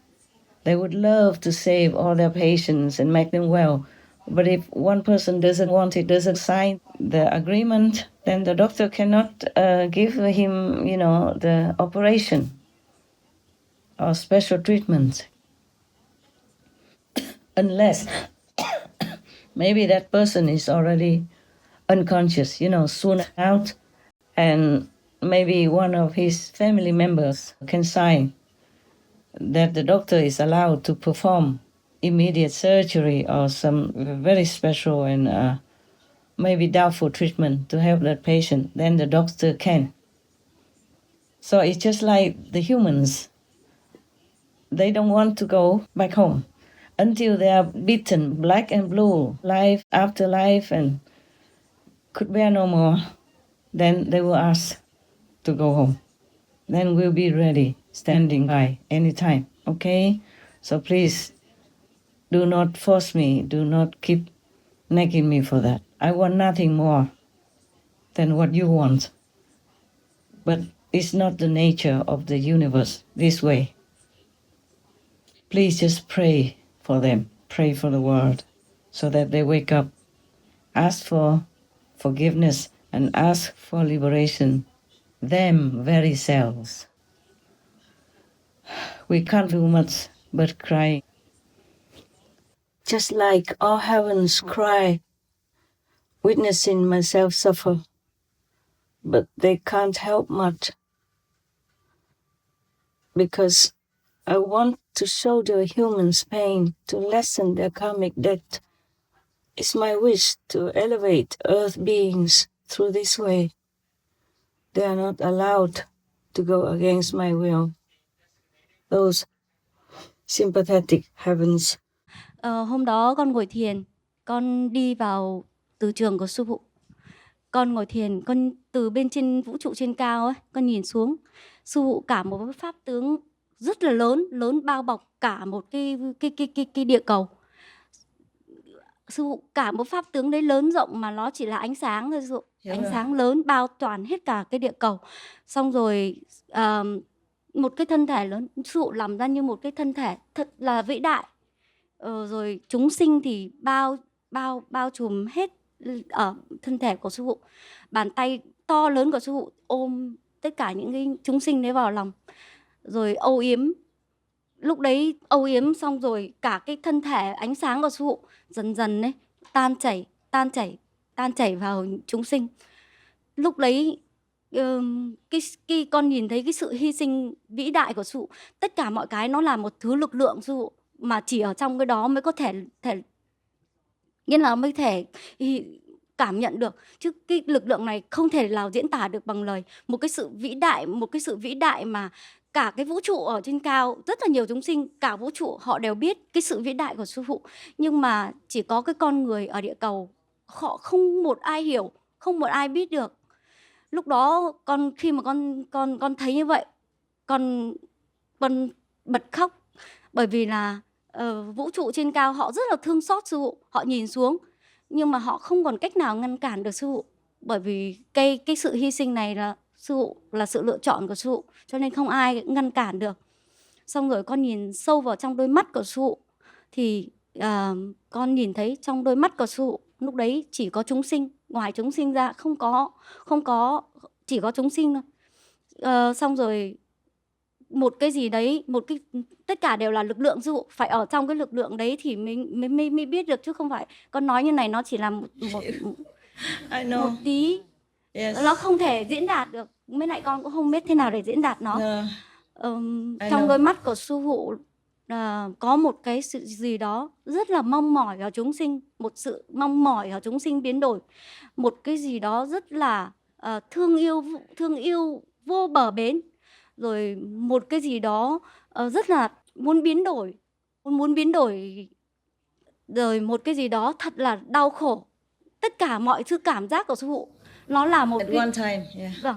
They would love to save all their patients and make them well. But if one person doesn't want it, doesn't sign the agreement, then the doctor cannot give him, the operation or special treatment. Unless maybe that person is already unconscious, soon out, and maybe one of his family members can sign that the doctor is allowed to perform immediate surgery or some very special and maybe doubtful treatment to help that patient, then the doctor can. So it's just like the humans. They don't want to go back home until they are beaten black and blue, life after life, and could bear no more. Then they will ask to go home. Then we'll be ready, standing by anytime, okay? So please, do not force me. Do not keep nagging me for that. I want nothing more than what you want. But it's not the nature of the universe this way. Please just pray for them. Pray for the world so that they wake up. Ask for forgiveness and ask for liberation. Them very selves. We can't do much but cry. Just like all heavens cry, witnessing myself suffer, but they can't help much. Because I want to show the humans pain, to lessen their karmic debt. It's my wish to elevate earth beings through this way. They are not allowed to go against my will. Those sympathetic heavens. Hôm đó con ngồi thiền, con đi vào từ trường của sư phụ. Con ngồi thiền, con từ bên trên vũ trụ trên cao ấy, con nhìn xuống. Sư phụ cả một cái pháp tướng rất là lớn bao bọc cả một cái địa cầu. Sư phụ cả một pháp tướng đấy lớn rộng mà nó chỉ là ánh sáng thôi, sư phụ. Ánh sáng lớn bao toàn hết cả cái địa cầu. Xong rồi một cái thân thể lớn, sư phụ làm ra như một cái thân thể thật là vĩ đại. Rồi chúng sinh thì bao trùm hết ở thân thể của sư phụ. Bàn tay to lớn của sư phụ ôm tất cả những cái chúng sinh đấy vào lòng. Rồi âu yếm. Lúc đấy âu yếm xong rồi cả cái thân thể ánh sáng của sư phụ dần dần đấy tan chảy vào chúng sinh. Lúc đấy cái con nhìn thấy cái sự hy sinh vĩ đại của sư phụ. Tất cả mọi cái nó là một thứ lực lượng sư phụ mà chỉ ở trong cái đó mới có thể nghĩa là mới thể cảm nhận được, chứ cái lực lượng này không thể nào diễn tả được bằng lời. Một cái sự vĩ đại mà cả cái vũ trụ ở trên cao, rất là nhiều chúng sinh, cả vũ trụ họ đều biết cái sự vĩ đại của sư phụ, nhưng mà chỉ có cái con người ở địa cầu họ không một ai hiểu, không một ai biết được. Lúc đó khi mà con thấy như vậy, con bật khóc, bởi vì là vũ trụ trên cao họ rất là thương xót sư phụ, họ nhìn xuống nhưng mà họ không còn cách nào ngăn cản được sư phụ, bởi vì cái sự hy sinh này là sư phụ, là sự lựa chọn của sư phụ, cho nên không ai ngăn cản được. Xong rồi con nhìn sâu vào trong đôi mắt của sư phụ thì con nhìn thấy trong đôi mắt của sư phụ lúc đấy chỉ có chúng sinh, ngoài chúng sinh ra không có chỉ có chúng sinh thôi. Xong rồi một cái gì đấy, tất cả đều là lực lượng sư phụ, phải ở trong cái lực lượng đấy thì mình mới biết được, chứ không phải con nói như này nó chỉ là một tí. Yes. Nó không thể diễn đạt được, mới lại con cũng không biết thế nào để diễn đạt nó. Trong đôi mắt của sư phụ có một cái sự gì đó rất là mong mỏi ở chúng sinh, một sự mong mỏi ở chúng sinh biến đổi, một cái gì đó rất là thương yêu vô bờ bến, rồi một cái gì đó rất là muốn biến đổi, rồi một cái gì đó thật là đau khổ. Tất cả mọi thứ cảm giác của sư phụ nó là một At one time, yeah.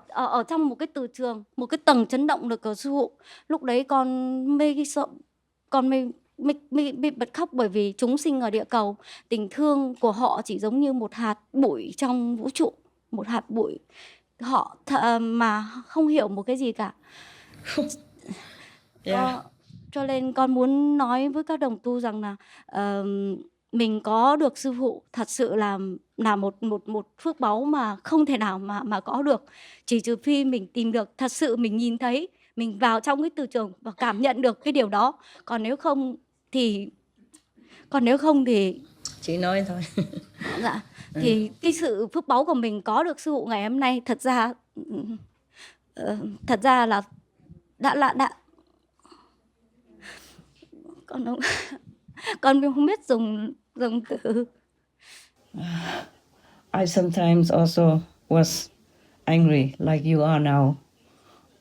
Ở trong một cái từ trường, một cái tầng chấn động lực của sư phụ. Lúc đấy con mê sợ, con mê Mình bật khóc bởi vì chúng sinh ở địa cầu, tình thương của họ chỉ giống như một hạt bụi trong vũ trụ, một hạt bụi họ mà không hiểu một cái gì cả. Cho nên con muốn nói với các đồng tu rằng là mình có được sư phụ thật sự là một phước báu mà không thể nào mà có được, chỉ trừ phi mình tìm được thật sự, mình nhìn thấy, mình vào trong cái từ trường và cảm nhận được cái điều đó. Còn nếu không thì Chị nói thôi. dạ, thì cái sự phước báu của mình có được sư phụ ngày hôm nay thật ra là đã con không biết dùng từ. I sometimes also was angry like you are now.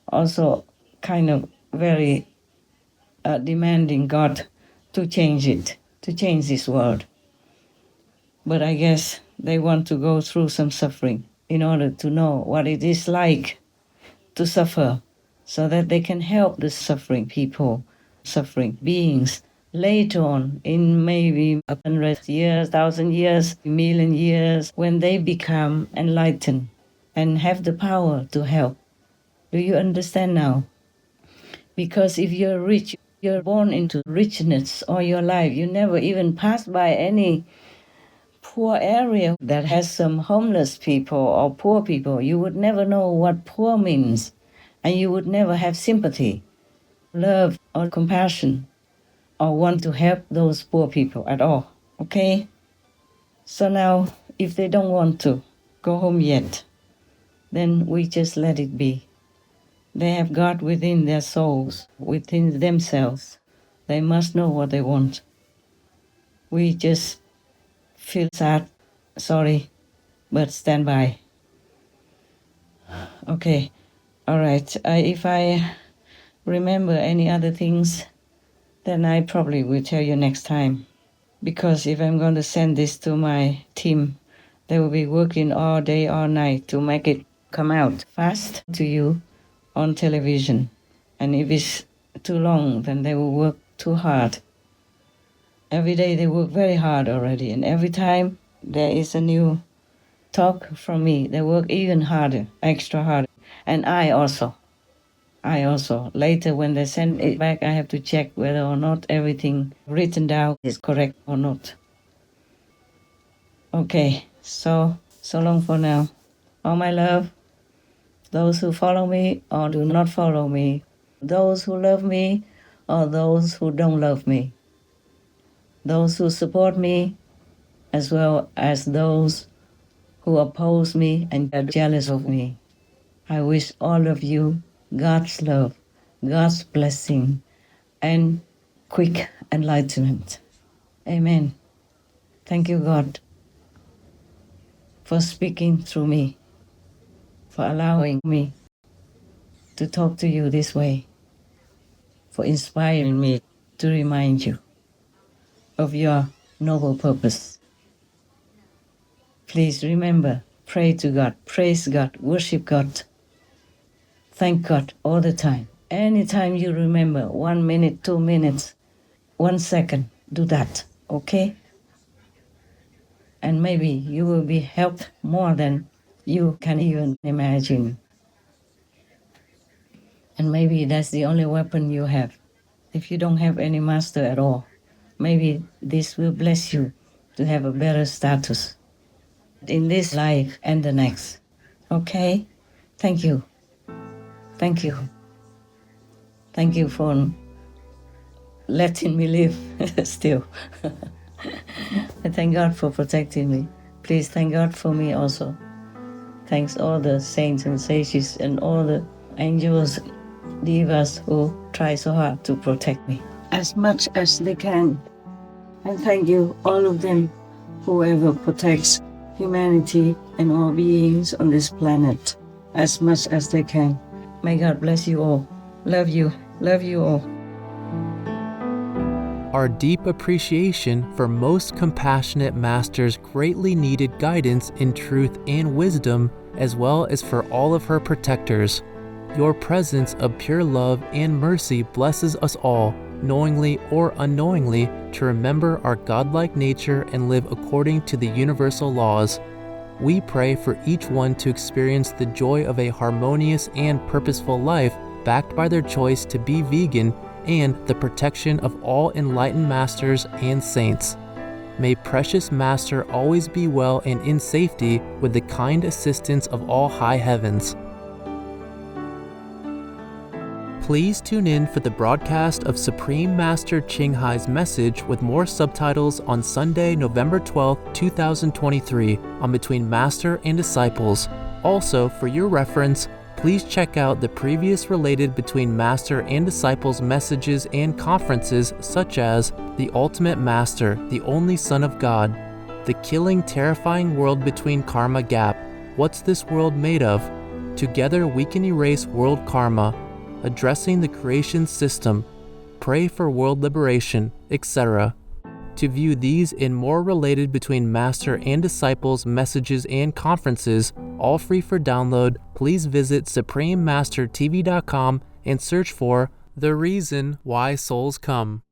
Also kind of very demanding God to change it, to change this world. But I guess they want to go through some suffering in order to know what it is like to suffer, so that they can help the suffering people, suffering beings later on in maybe 100 years, 1,000 years, a million years, when they become enlightened and have the power to help. Do you understand now? Because if you're rich, you're born into richness all your life. You never even pass by any poor area that has some homeless people or poor people. You would never know what poor means, and you would never have sympathy, love, or compassion, or want to help those poor people at all. Okay? So now, if they don't want to go home yet, then we just let it be. They have God within their souls, within themselves. They must know what they want. We just feel sad, sorry, but stand by. Okay, all right. If I remember any other things, then I probably will tell you next time. Because if I'm going to send this to my team, they will be working all day, all night to make it come out fast to you on television. And if it's too long, then they will work too hard. Every day they work very hard already, and every time there is a new talk from me, they work even harder, extra harder. And I also. Later when they send it back, I have to check whether or not everything written down is correct or not. Okay, so long for now. All my love, those who follow me or do not follow me, those who love me or those who don't love me, those who support me as well as those who oppose me and are jealous of me. I wish all of you God's love, God's blessing, and quick enlightenment. Amen. Thank you, God, for speaking through me, for allowing me to talk to you this way, for inspiring me to remind you of your noble purpose. Please remember, pray to God, praise God, worship God. Thank God all the time. Anytime you remember, 1 minute, 2 minutes, 1 second, do that, okay? And maybe you will be helped more than you can even imagine. And maybe that's the only weapon you have. If you don't have any master at all, maybe this will bless you to have a better status in this life and the next. Okay? Thank you. Thank you. Thank you for letting me live still. And thank God for protecting me. Please thank God for me also. Thanks all the saints and sages and all the angels, divas who try so hard to protect me as much as they can. And thank you, all of them, whoever protects humanity and all beings on this planet as much as they can. May God bless you all. Love you. Love you all. Our deep appreciation for most compassionate masters' greatly needed guidance in truth and wisdom, as well as for all of her protectors. Your presence of pure love and mercy blesses us all. knowingly or unknowingly, to remember our godlike nature and live according to the universal laws. We pray for each one to experience the joy of a harmonious and purposeful life backed by their choice to be vegan and the protection of all enlightened masters and saints. May precious Master always be well and in safety with the kind assistance of all high heavens. Please tune in for the broadcast of Supreme Master Ching Hai's message with more subtitles on Sunday, November 12, 2023 on Between Master and Disciples. Also, for your reference, please check out the previous related Between Master and Disciples messages and conferences such as The Ultimate Master, the Only Son of God, The Killing Terrifying World Between Karma Gap, What's This World Made Of, Together We Can Erase World Karma, Addressing the Creation System, Pray for World Liberation, etc. To view these and more related Between Master and Disciples messages and conferences, all free for download, please visit SupremeMasterTV.com and search for The Reason Why Souls Come.